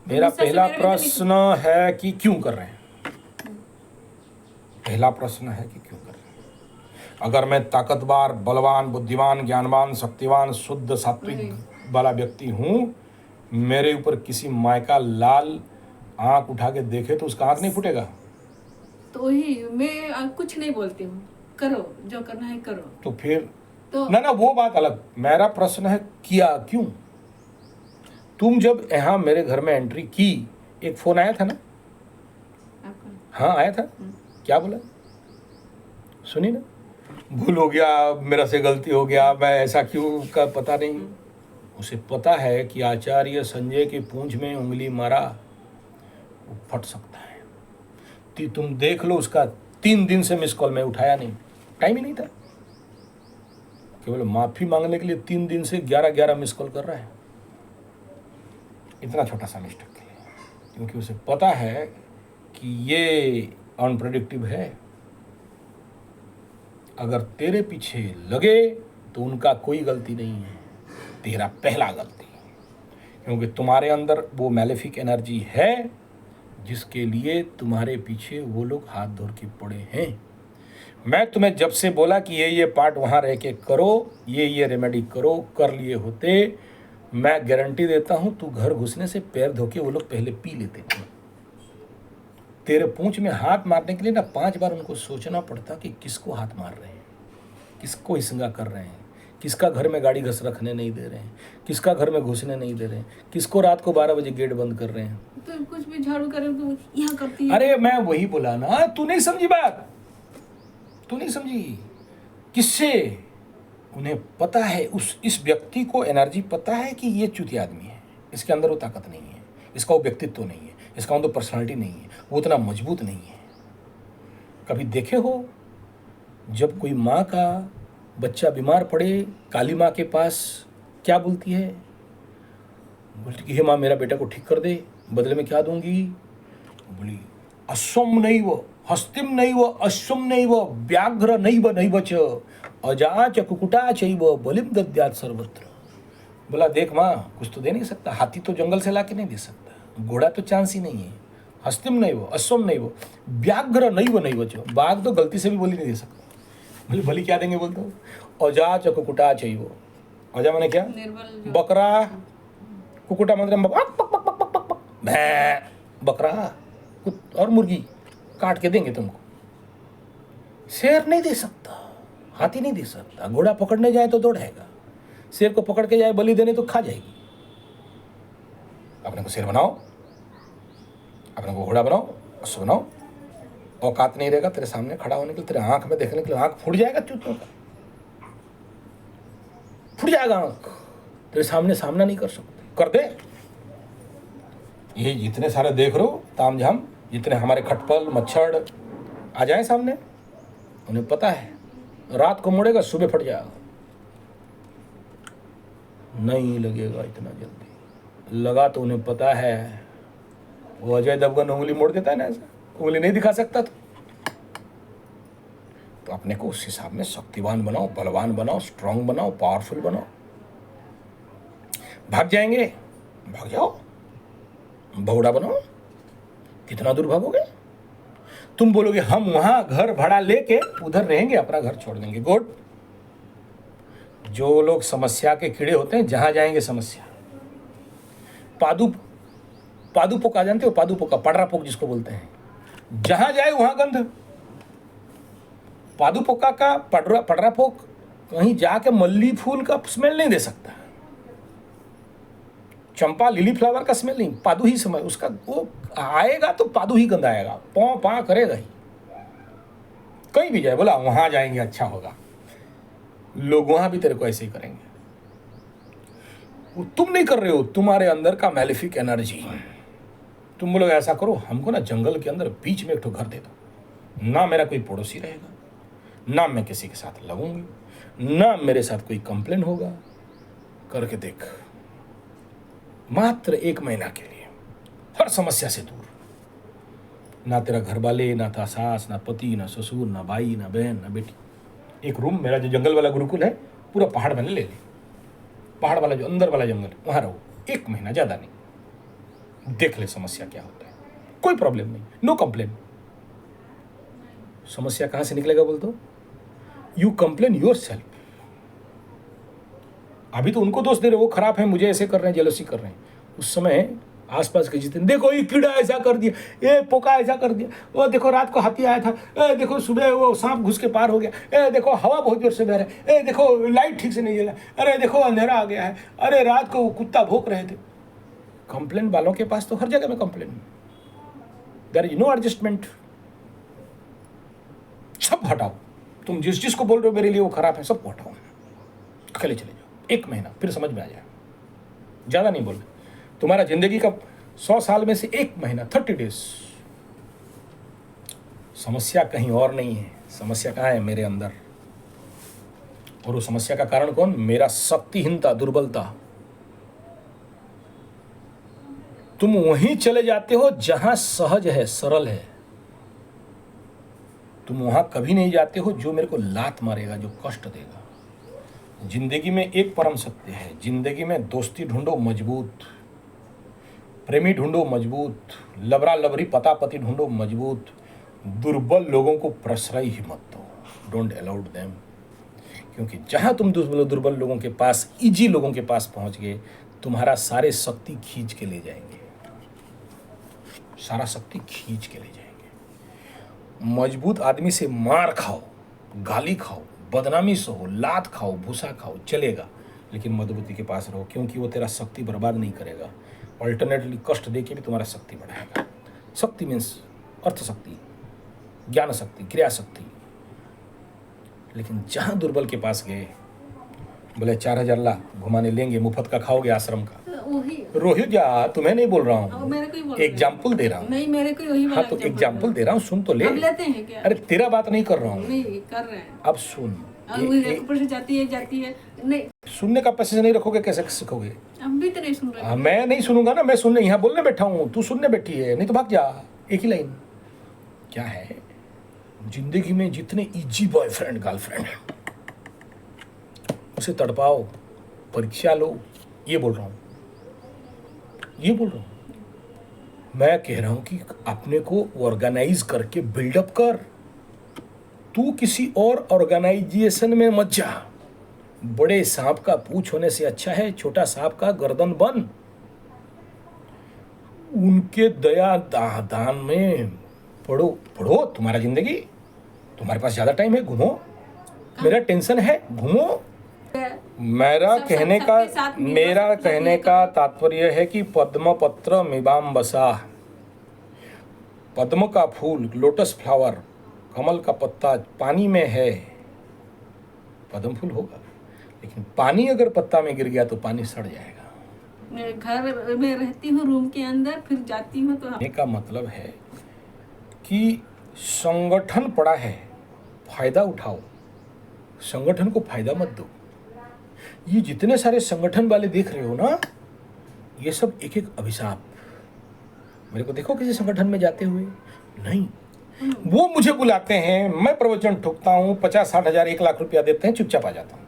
मेरा पहला प्रश्न है कि क्यों कर रहे हैं। पहला प्रश्न है कि क्यों कर रहे हैं। अगर मैं ताकतवर, बलवान, बुद्धिमान, ज्ञानवान, शक्तिवान, शुद्ध सात्विक वाला व्यक्ति हूँ, मेरे ऊपर किसी माय का लाल आंख उठा के देखे तो उसका आंख नहीं फूटेगा। तो वही मैं कुछ नहीं बोलती हूँ, करो जो करना है करो। तो फिर तो ना वो बात अलग। मेरा प्रश्न है किया क्यों। तुम जब यहाँ मेरे घर में एंट्री की, एक फोन आया था ना, हाँ आया था, क्या बोला सुनी ना, भूल हो गया, मेरा से गलती हो गया, मैं ऐसा क्यों का पता नहीं। उसे पता है कि आचार्य संजय की पूंछ में उंगली मारा वो फट सकता है। तुम देख लो, उसका 3 दिन से मिस कॉल में उठाया नहीं, टाइम ही नहीं था। केवल माफी मांगने के लिए 3 दिन से 11 मिस कॉल कर रहा है, इतना छोटा सा मिस्टेक के लिए, क्योंकि उसे पता है कि ये अनप्रेडिक्टिव है। अगर तेरे पीछे लगे तो उनका कोई गलती नहीं है, तेरा पहला गलती, क्योंकि तुम्हारे अंदर वो मैलेफिक एनर्जी है जिसके लिए तुम्हारे पीछे वो लोग हाथ धोर के पड़े हैं। मैं तुम्हें जब से बोला कि ये पार्ट वहाँ रह के करो, ये रेमेडी करो, कर लिए होते, मैं गारंटी देता हूँ तू घर घुसने से पैर धो के वो लोग पहले पी लेते थे। तेरे पूंछ में हाथ मारने के लिए ना 5 बार उनको सोचना पड़ता कि किसको हाथ मार रहे हैं, किसको हिसंगा कर रहे हैं, किसका घर में गाड़ी घस रखने नहीं दे रहे हैं, किसका घर में घुसने नहीं दे रहे हैं, किसको रात को 12 बजे गेट बंद कर रहे हैं। तो कुछ भी झाड़ू करे तो यहाँ करती है। अरे मैं वही बोला ना, तू नहीं समझी बात, तू नहीं समझी। किससे उन्हें पता है, इस व्यक्ति को एनर्जी पता है कि ये चूतिया आदमी है, इसके अंदर वो ताकत नहीं है, इसका वो व्यक्तित्व नहीं है, इसका अंदर पर्सनालिटी नहीं है, वो उतना मजबूत नहीं है। कभी देखे हो जब कोई माँ का बच्चा बीमार पड़े, काली माँ के पास क्या बोलती है, बोलती कि हे माँ मेरा बेटा को ठीक कर दे, बदले में क्या दूंगी, बोली अश्वम नहीं वो, हस्तिम नहीं वो, अश्वम नहीं वो, व्याघ्र नहीं वो, नहीं बच अजाच कुकुटा चैव बलिम दद्यात् सर्वत्र। बोला देख माँ, कुछ तो दे नहीं सकता, हाथी तो जंगल से ला के नहीं दे सकता, घोड़ा तो चांस ही नहीं है, हस्तिम नहीं वो, अश्वम नहीं वो, व्याघ्र नहीं वो, नहीं बचो। बाघ तो गलती से भी बलि नहीं दे सकता। बोले बलि क्या देंगे बोलते हो? औजा च कुकुटा चाहिए वो। औजा मैंने क्या? निर्बल जो बकरा। कुकुटा मतलब भैं, बकरा और मुर्गी काट के देंगे तुमको। शेर नहीं दे सकता, हाथी नहीं दे सकता। घोड़ा पकड़ने जाए तो दौड़ेगा, शेर को पकड़ के जाए बलि देने तो खा जाएगी। अपने को शेर बनाओ, अपने को घोड़ा बनाओ, अश्व बनाओ। औकात नहीं रहेगा तेरे सामने खड़ा होने के लिए, तेरे आंख में देखने के लिए। आंख फूट जाएगा चूतियों का, फूट जाएगा आंख। तेरे सामने सामना नहीं कर सकते। कर दे। ये जितने सारे देख रहे हो तामझाम, जितने हमारे खटपल मच्छर आ जाए सामने, उन्हें पता है रात को मुड़ेगा सुबह फट जाएगा। नहीं लगेगा इतना जल्दी। लगा तो उन्हें पता है। वो अजय देवगन उंगली मोड़ देता है ना, ऐसा उंगली नहीं दिखा सकता तो अपने को उस हिसाब में शक्तिवान बनाओ, बलवान बनाओ, स्ट्रांग बनाओ, पावरफुल बनाओ। भाग जाएंगे, भाग जाओ, भगोड़ा बनाओ। कितना दूर भागोगे? तुम बोलोगे हम वहां घर भाड़ा लेके उधर रहेंगे, अपना घर छोड़ देंगे। गुड। जो लोग समस्या के कीड़े होते हैं, जहां जाएंगे समस्या। पादुपोक आ जानते हो? पादुपोका, पडरापोक जिसको बोलते हैं। जहां जाए वहां गंध। पादुपोका का पडरापोक कहीं जाके मल्ली फूल का स्मेल नहीं दे सकता। चंपा लिली फ्लावर का स्मेल नहीं, पादू ही समय उसका। वो आएगा तो पादू ही गंध आएगा, पौ पा करेगा ही। कहीं भी जाए बोला वहां जाएंगे अच्छा होगा, लोग वहां भी तेरे को ऐसे ही करेंगे। वो तुम नहीं कर रहे हो, तुम्हारे अंदर का मैलिफिक एनर्जी। तुम बोलोगे ऐसा करो, हमको ना जंगल के अंदर बीच में एक ठो घर दे दो, ना मेरा कोई पड़ोसी रहेगा, ना मैं किसी के साथ लगूंगी, ना मेरे साथ कोई कंप्लेन होगा। करके देख, मात्र 1 महीना के लिए, हर समस्या से दूर। ना तेरा घर वाले, ना था सास, ना पति, ना ससुर, ना भाई, ना बहन, ना बेटी। एक रूम, मेरा जो जंगल वाला गुरुकुल है पूरा पहाड़ में ले ले, पहाड़ वाला जो अंदर वाला जंगल, वहां रहो 1 महीना, ज्यादा नहीं। देख ले समस्या क्या होता है। कोई प्रॉब्लम नहीं, नो कंप्लेन। समस्या कहां से निकलेगा बोल दो? You complain your self. अभी तो उनको दोष दे रहे हो, वो खराब है, मुझे ऐसे कर रहे हैं, जेलसी कर रहे हैं। उस समय आसपास के जितने, देखो ये कीड़ा ऐसा कर दिया, ये पोका ऐसा कर दिया, वो देखो रात को हाथी आया था, ए देखो सुबह वो सांप घुस के पार हो गया, ए देखो हवा बहुत जोर से बह रहा है, ए देखो लाइट ठीक से नहीं जला, अरे देखो अंधेरा आ गया है, अरे रात को कुत्ता भौंक रहे थे। कंप्लेन वालों के पास तो हर जगह में complain, there is no adjustment. सब हटाओ, तुम जिस जिसको बोल रहे हो मेरे लिए वो खराब है, सबको हटाओ, अकेले चले जाओ 1 महीना, फिर समझ में आ जाए। ज्यादा नहीं बोल रहे, तुम्हारा जिंदगी का 100 साल में से 1 महीना, 30 डेज। समस्या कहीं और नहीं है, समस्या कहाँ है? मेरे अंदर। और वो समस्या का कारण कौन? मेरा शक्तिहीनता, दुर्बलता। तुम वहीं चले जाते हो जहां सहज है, सरल है। तुम वहां कभी नहीं जाते हो जो मेरे को लात मारेगा, जो कष्ट देगा। जिंदगी में एक परम सत्य है, जिंदगी में दोस्ती ढूंढो मजबूत, प्रेमी ढूंढो मजबूत, लबरा लबरी पता पति ढूंढो मजबूत। दुर्बल लोगों को प्रश्रय ही मत दो, डोंट अलाउड देम। क्योंकि जहां तुम दुर्बल लोगों के पास, इजी लोगों के पास पहुंच गए, तुम्हारा सारे शक्ति खींच के ले जाएंगे, सारा शक्ति खींच के ले जाएंगे। मजबूत आदमी से मार खाओ, गाली खाओ, बदनामी सहो, लात खाओ, भूसा खाओ, चलेगा, लेकिन मजबूती के पास रहो, क्योंकि वो तेरा शक्ति बर्बाद नहीं करेगा, अल्टरनेटली कष्ट दे के भी तुम्हारा शक्ति बढ़ाएगा। शक्ति मीन्स अर्थ शक्ति, ज्ञान शक्ति, क्रिया शक्ति। लेकिन जहां दुर्बल के पास गए, बोले 4000 ला घुमाने लेंगे, मुफ्त का खाओगे आश्रम का, वही रोहित जा, तुम्हें नहीं बोल रहा हूँ, मेरे को ही बोल एग्जाम्पल दे रहा हूँ। नहीं, मेरे को वही हाँ तो एग्जाम्पल दे रहा हूँ, सुन तो ले। अब लेते हैं क्या? अरे तेरा बात नहीं कर रहा हूँ, नहीं कर रहे हैं। अब सुन। अब ऊपर से जाती है नहीं, सुनने का पैसे नहीं रखोगे, कैसे सीखोगे? अब भी तो नहीं सुन रहे। मैं नहीं सुनूंगा ना, मैं सुनने यहाँ बोलने बैठा हूँ, तू सुनने बैठी है, नहीं तो भाग जा। एक ही लाइन क्या है, जिंदगी में जितने इजी बॉयफ्रेंड गर्लफ्रेंड है उसे तड़पाओ, परीक्षा लो, ये बोल रहा हूँ, ये बोल रहा हूँ। मैं कह रहा हूं कि अपने को ऑर्गेनाइज करके बिल्डअप कर। तू किसी और ऑर्गेनाइजेशन में मत जा। बड़े सांप का पूंछ होने से अच्छा है छोटा सांप का गर्दन बन। उनके दया दान में पढ़ो पढ़ो। तुम्हारा जिंदगी, तुम्हारे पास ज्यादा टाइम है, घूमो। मेरा टेंशन है, घूमो। मेरा कहने का तात्पर्य है कि पद्म पत्र मिबाम बसा, पद्म का फूल, लोटस फ्लावर, कमल का पत्ता पानी में है, पद्म फूल होगा, लेकिन पानी अगर पत्ता में गिर गया तो पानी सड़ जाएगा। मैं घर में रहती हूँ रूम के अंदर, फिर जाती हूँ तो कहने का मतलब है कि संगठन पड़ा है, फायदा उठाओ, संगठन को फायदा मत दो। ये जितने सारे संगठन वाले देख रहे हो ना, ये सब एक एक अभिशाप। मेरे को देखो किसी संगठन में जाते हुए नहीं। वो मुझे बुलाते हैं, मैं प्रवचन ठोकता हूँ, 50-60 हजार 1 लाख रुपया देते हैं, चुपचाप आ जाता हूँ।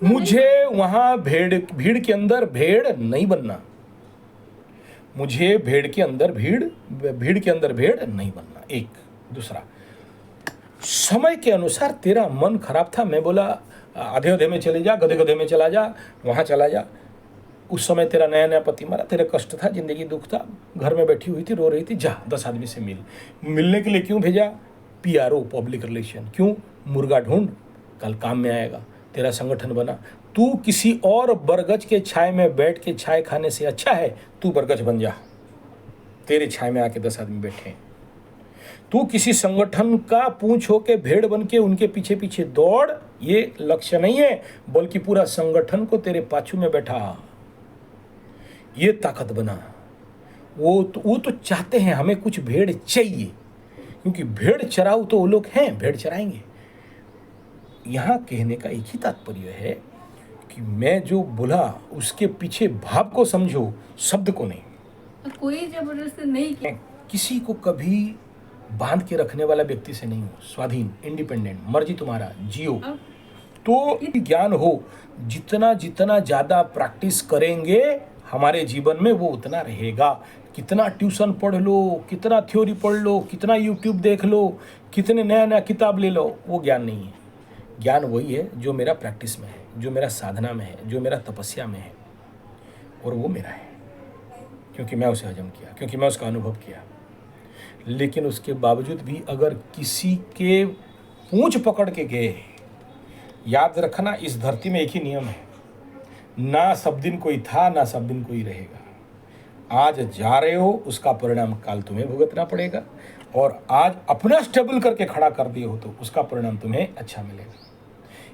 मुझे वहां भीड़ के अंदर भेड़ नहीं बनना। मुझे भीड़ के अंदर भेड़ नहीं बनना। एक दूसरा, समय के अनुसार तेरा मन खराब था, मैं बोला आधे में चले जा, गधे में चला जा, वहां चला जा। उस समय तेरा नया पति मरा, तेरा कष्ट था, जिंदगी दुख था, घर में बैठी हुई थी, रो रही थी, जा 10 आदमी से मिलने के लिए क्यों भेजा? PRO, public relation. क्यों? मुर्गा ढूंढ, कल काम में आएगा। तेरा संगठन बना। तू किसी और बरगज के छाए में बैठ के छाए खाने से अच्छा है तू बरगज बन जा, तेरे छाए में आके 10 आदमी बैठे। तू किसी संगठन का पूंछ होके भेड़ बन के उनके पीछे पीछे दौड़, ये लक्ष्य नहीं है, बल्कि पूरा संगठन को तेरे पाछू में बैठा, ये ताकत बना। वो तो चाहते हैं हमें कुछ भेड़ चाहिए, क्योंकि भेड़ चराऊ तो वो लोग हैं, भेड़ चराएंगे। यहां कहने का एक ही तात्पर्य है कि मैं जो बोला उसके पीछे भाव को समझो, शब्द को नहीं। कोई जबरदस्ती नहीं किया। किसी को कभी बांध के रखने वाला व्यक्ति से नहीं हो, स्वाधीन, इंडिपेंडेंट, मर्जी तुम्हारा, जियो। तो ज्ञान हो, जितना ज्यादा प्रैक्टिस करेंगे हमारे जीवन में वो उतना रहेगा। कितना ट्यूशन पढ़ लो, कितना थ्योरी पढ़ लो, कितना यूट्यूब देख लो, कितने नया किताब ले लो, वो ज्ञान नहीं है। ज्ञान वही है जो मेरा प्रैक्टिस में है, जो मेरा साधना में है, जो मेरा तपस्या में है, और वो मेरा है क्योंकि मैं उसे हजम किया, क्योंकि मैं उसका अनुभव किया। लेकिन उसके बावजूद भी अगर किसी के पूंछ पकड़ के गए, याद रखना इस धरती में एक ही नियम है, ना सब दिन कोई था, ना सब दिन कोई रहेगा। आज जा रहे हो, उसका परिणाम काल तुम्हें भुगतना पड़ेगा, और आज अपना स्टेबल करके खड़ा कर दिए हो तो उसका परिणाम तुम्हें अच्छा मिलेगा।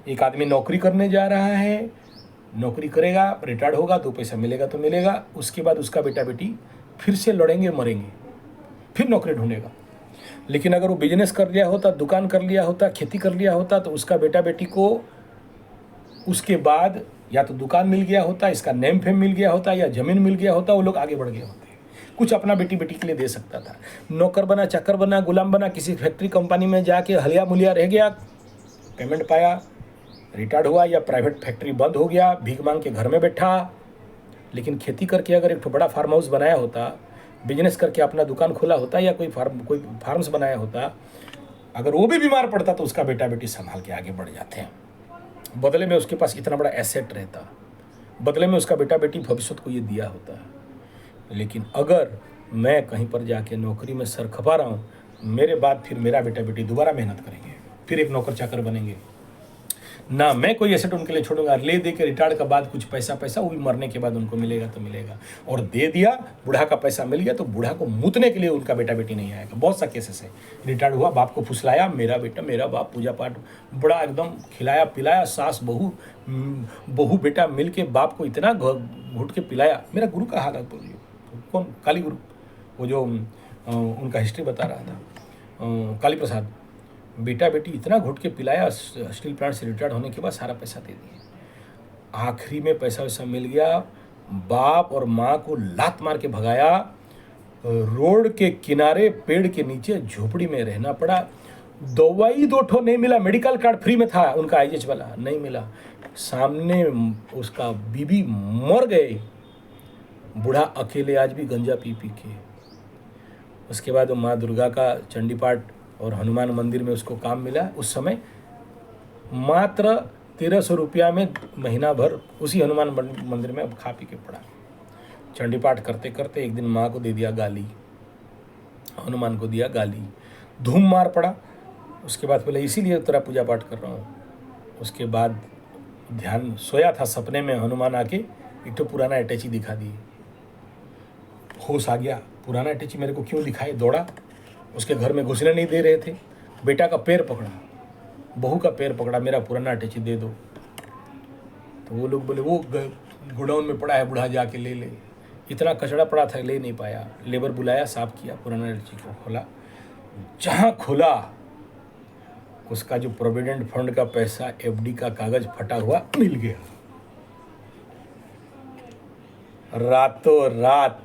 एक आदमी नौकरी करने जा रहा है, नौकरी करेगा, रिटायर्ड होगा, 2 पैसा मिलेगा तो मिलेगा, उसके बाद उसका बेटा बेटी फिर से लड़ेंगे, मरेंगे, फिर नौकरी ढूंढेगा। लेकिन अगर वो बिजनेस कर लिया होता, दुकान कर लिया होता, खेती कर लिया होता, तो उसका बेटा बेटी को उसके बाद या तो दुकान मिल गया होता, इसका नेम फेम मिल गया होता, या जमीन मिल गया होता, वो लोग आगे बढ़ गए होते, कुछ अपना बेटी बेटी के लिए दे सकता था। नौकर बना, चाकर बना, गुलाम बना, किसी फैक्ट्री कंपनी में जाके हलिया मुलिया रह गया, पेमेंट पाया, रिटायर्ड हुआ, या प्राइवेट फैक्ट्री बंद हो गया, भीख मांग के घर में बैठा। लेकिन खेती करके अगर एक बड़ा फार्म हाउस बनाया होता, बिजनेस करके अपना दुकान खोला होता, या कोई फार्म्स बनाया होता, अगर वो भी बीमार पड़ता तो उसका बेटा बेटी संभाल के आगे बढ़ जाते हैं। बदले में उसके पास इतना बड़ा एसेट रहता, बदले में उसका बेटा बेटी भविष्य को ये दिया होता। लेकिन अगर मैं कहीं पर जाके नौकरी में सर खपा रहा हूँ, मेरे बाद फिर मेरा बेटा बेटी दोबारा मेहनत करेंगे, फिर एक नौकर चाकर बनेंगे ना। मैं कोई एसेट उनके लिए छोड़ूंगा, ले दे के रिटायर्ड का बाद कुछ पैसा वो भी मरने के बाद उनको मिलेगा तो मिलेगा, और दे दिया, बूढ़ा का पैसा मिल गया तो बूढ़ा को मूतने के लिए उनका बेटा बेटी नहीं आएगा। बहुत सा केसेस है, रिटायर्ड हुआ, बाप को फुसलाया, मेरा बेटा मेरा बाप, पूजा पाठ बड़ा एकदम खिलाया पिलाया, सास बहू बेटा मिल के बाप को इतना घुट के पिलाया। मेरा गुरु का हाल है, कौन? काली गुरु, वो जो उनका हिस्ट्री बता रहा था, काली प्रसाद, बेटा बेटी इतना घुट के पिलाया, स्टील प्लांट से रिटायर्ड होने के बाद सारा पैसा दे दिए। आखिरी में पैसा वैसा मिल गया, बाप और माँ को लात मार के भगाया, रोड के किनारे पेड़ के नीचे झोपड़ी में रहना पड़ा। दवाई 2 ठो नहीं मिला, मेडिकल कार्ड फ्री में था उनका, IGH वाला नहीं मिला। सामने उसका बीबी मर गए, बूढ़ा अकेले आज भी गंजा पी के उसके बाद वो माँ दुर्गा का चंडी पाठ और हनुमान मंदिर में उसको काम मिला। उस समय मात्र 1300 रुपया में महीना भर उसी हनुमान मंदिर में अब खा पी के पड़ा। चंडी पाठ करते करते एक दिन माँ को दे दिया गाली, हनुमान को दिया गाली, धूम मार पड़ा। उसके बाद बोले इसीलिए तेरा पूजा पाठ कर रहा हूँ। उसके बाद ध्यान सोया था, सपने में हनुमान आके एक तो पुराना अटैची दिखा दी। होश आ गया, पुराना अटैची मेरे को क्यों दिखाए। दौड़ा, उसके घर में घुसने नहीं दे रहे थे। बेटा का पैर पकड़ा, बहू का पैर पकड़ा, मेरा पुराना अटैची दे दो। तो वो लोग बोले वो गोडाउन में पड़ा है, बूढ़ा जाके ले ले। इतना कचड़ा पड़ा था, ले नहीं पाया। लेबर बुलाया, साफ किया, पुराना अटैची को खोला। जहाँ खोला उसका जो प्रोविडेंट फंड का पैसा, एफडी का कागज फटा हुआ मिल गया। रातों रात,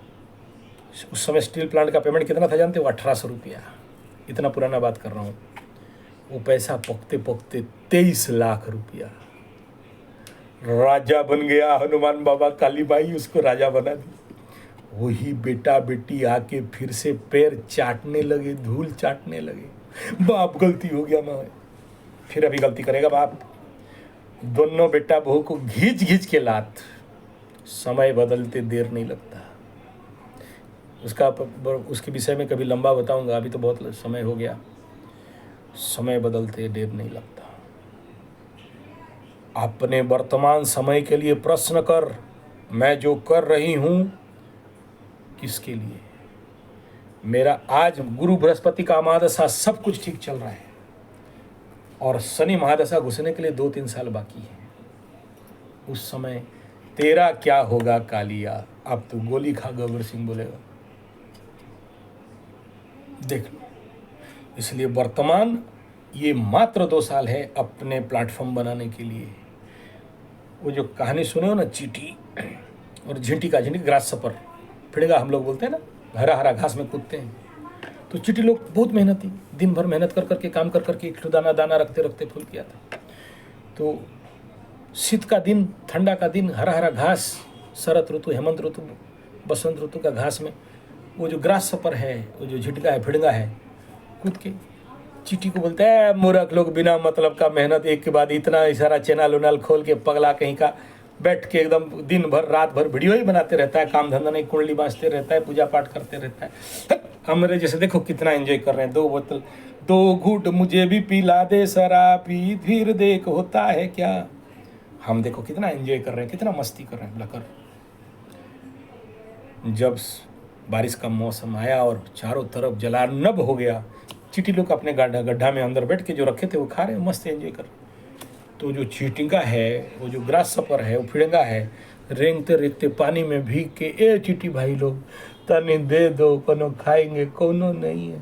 उस समय स्टील प्लांट का पेमेंट कितना था जानते हो? 1800 रुपया। इतना पुराना बात कर रहा हूँ। वो पैसा पकते पकते 23 लाख रुपया। राजा बन गया हनुमान बाबा। काली बाई उसको राजा बना दी। वही बेटा बेटी आके फिर से पैर चाटने लगे, धूल चाटने लगे। बाप गलती हो गया माँ, फिर अभी गलती करेगा बाप। दोनों बेटा बहू को घींच घींच के लात। समय बदलते देर नहीं लगता। उसके विषय में कभी लंबा बताऊंगा, अभी तो बहुत समय हो गया। समय बदलते देर नहीं लगता। अपने वर्तमान समय के लिए प्रश्न कर, मैं जो कर रही हूं किसके लिए? मेरा आज गुरु बृहस्पति का महादशा, सब कुछ ठीक चल रहा है और शनि महादशा घुसने के लिए 2-3 साल बाकी है। उस समय तेरा क्या होगा कालिया? अब तो गोली खा गबर सिंह बोलेगा। देख लो। इसलिए वर्तमान ये मात्र 2 साल है अपने प्लेटफॉर्म बनाने के लिए। वो जो कहानी सुने हो ना, चींटी और झिंटी का, झिंटी ग्रास सपर, फिड़ेगा हम लोग बोलते हैं ना, हरा हरा घास में कूदते हैं। तो चींटी लोग बहुत मेहनती, दिन भर मेहनत कर करके, काम कर करके एक दाना दाना रखते रखते फूल किया था। तो शीत का दिन, ठंडा का दिन, हरा हरा घास, शरद ऋतु, हेमंत ऋतु, बसंत ऋतु का घास में वो जो ग्रास सपर है, वो जो झिटका है, फिड़गा है, कूद के चींटी को बोलता है मूर्ख लोग, बिना मतलब का मेहनत, एक के बाद इतना सारा चैनल उनल खोल के पगला कहीं का बैठ के एकदम दिन भर रात भर वीडियो ही बनाते रहता है, काम धंधा नहीं, कुंडली बांचते रहता है, पूजा पाठ करते रहता है। हमारे जैसे देखो कितना एंजॉय कर रहे हैं। 2 बोतल 2 घूंट मुझे भी पिला दे शराबी, फिर देख होता है क्या। हम देखो कितना एंजॉय कर रहे हैं, कितना मस्ती कर रहे हैं। लकर जब बारिश का मौसम आया और चारों तरफ जलानब हो गया, चींटी लोग अपने गड्ढा में अंदर बैठ के जो रखे थे वो खा रहे, मस्त एंजॉय कर। तो जो चींटिंगा है, वो जो ग्रास सपर है, वो फिड़ंगा है, रेंगते रेंगते पानी में भीग के, ए चींटी भाई लोग तने दे दो, कोनो खाएंगे, कोनो नहीं है।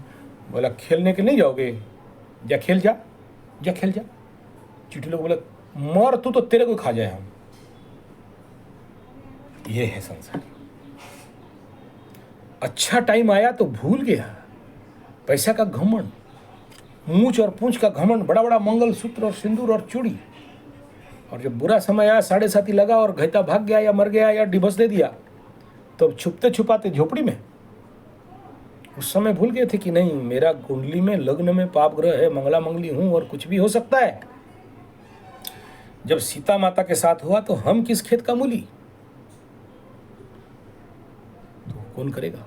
बोला खेलने के नहीं जाओगे? जा खेल जा, जा खेल जा। चींटी लोग बोला मर तू तो तेरे को खा जाए हम। ये है संसार। अच्छा टाइम आया तो भूल गया, पैसा का घमंड, मूछ और पूंछ का घमंड, बड़ा बड़ा मंगल सूत्र और सिंदूर और चूड़ी। और जब बुरा समय आया, 7.5 लगा और घैता भाग गया या मर गया या डिवोर्स दे दिया, तो छुपते छुपाते झोपड़ी में। उस समय भूल गए थे कि नहीं, मेरा कुंडली में लग्न में पाप ग्रह है, मंगला मंगली हूं और कुछ भी हो सकता है। जब सीता माता के साथ हुआ तो हम किस खेत का मूली, तो कौन करेगा?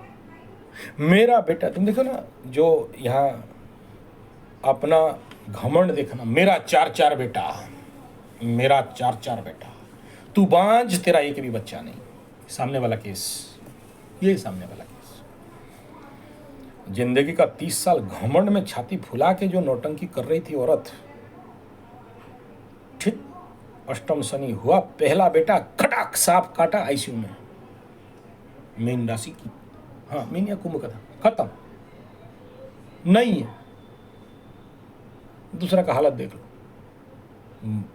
मेरा बेटा, तुम देखो ना, जो यहाँ अपना घमंड देखना, मेरा 4 बेटा, मेरा 4 बेटा, तू बांझ, तेरा एक भी बच्चा नहीं। सामने वाला केस, ये सामने वाला केस। जिंदगी का 30 साल घमंड में छाती फुला के जो नौटंकी कर रही थी औरत, ठीक अष्टम शनि हुआ, पहला बेटा खटाक सांप काटा आईसीयू में। मीन राशि की, हाँ मीन या कुंभ का था, खत्म, नहीं है। दूसरा का हालत देख लो,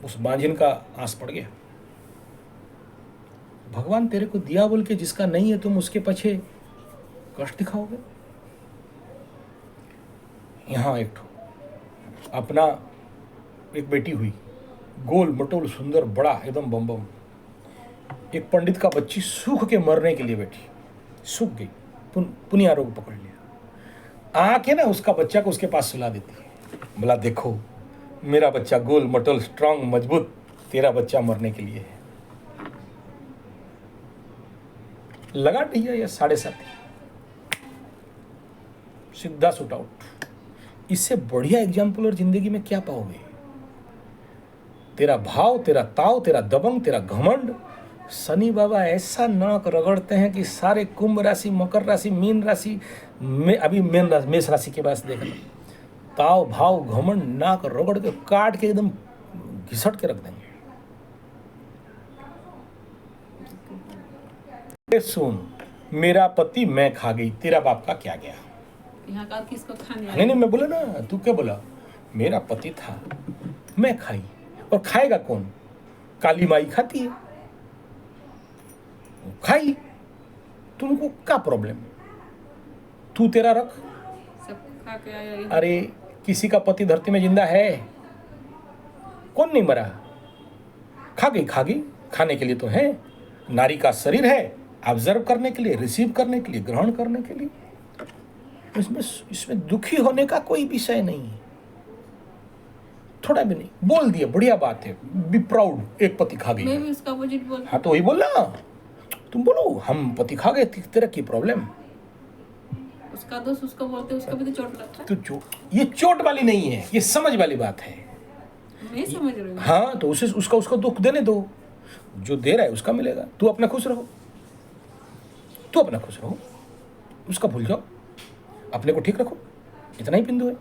उस बांझिन का आंस पड़ गया। भगवान तेरे को दिया बोल के जिसका नहीं है तुम उसके पीछे कष्ट दिखाओगे। यहां एक अपना एक बेटी हुई, गोल मटोल सुंदर बड़ा एकदम बम बम। एक पंडित का बच्ची सूख के मरने के लिए बैठी, सूख गई, पुनिया रोग पकड़ लिया। आके ना उसका बच्चा को उसके पास सुला देती है, बोला देखो मेरा बच्चा गोल मटोल स्ट्रांग मजबूत, तेरा बच्चा मरने के लिए है। लगा भैया ये 7.5 सीधा शूट आउट। इससे बढ़िया एग्जाम्पल और जिंदगी में क्या पाओगे? तेरा भाव, तेरा ताव, तेरा दबंग, तेरा घमंड, शनि बाबा ऐसा नाक रगड़ते हैं कि सारे कुंभ राशि, मकर राशि, मीन राशि में, अभी मेष राशि के पास देखना, ताव भाव घमंड नाक रगड़ के काट के एकदम घिसट के रख देंगे। सुन, मेरा पति मैं खा गई, तेरा बाप का क्या गया? यहाँ का किसको खाने नहीं नहीं, मैं बोला ना, तू क्या बोला? मेरा पति था, मैं खाई, और खाएगा कौन? काली माई खाती है, खाई, तुमको क्या प्रॉब्लम? तू तेरा रख। सब खा के आया। अरे किसी का पति धरती में जिंदा है? कौन नहीं मरा? खा गई, खाने के लिए तो है। नारी का शरीर है ऑब्जर्व करने के लिए, रिसीव करने के लिए, ग्रहण करने के लिए। इसमें दुखी होने का कोई विषय नहीं है, थोड़ा भी नहीं। बोल दिए, बढ़िया बात है, बी प्राउड, एक पति खा गई। मैं भी उसका अपोजिट बोल। हाँ तो वही बोलना, तुम बोलो हम पति खा गए, तेरा की प्रॉब्लम? उसका दोस्त उसको बोलते, उसको भी तो चोट लगता है। तो ये चोट वाली नहीं है, ये समझ वाली बात है। मैं समझ रही हूँ। हाँ तो उसे उसका दुख देने दो, जो दे रहा है उसका मिलेगा। तू अपना खुश रहो, उसका भूल जाओ, अपने को ठीक रखो, इतना ही बिंदु है।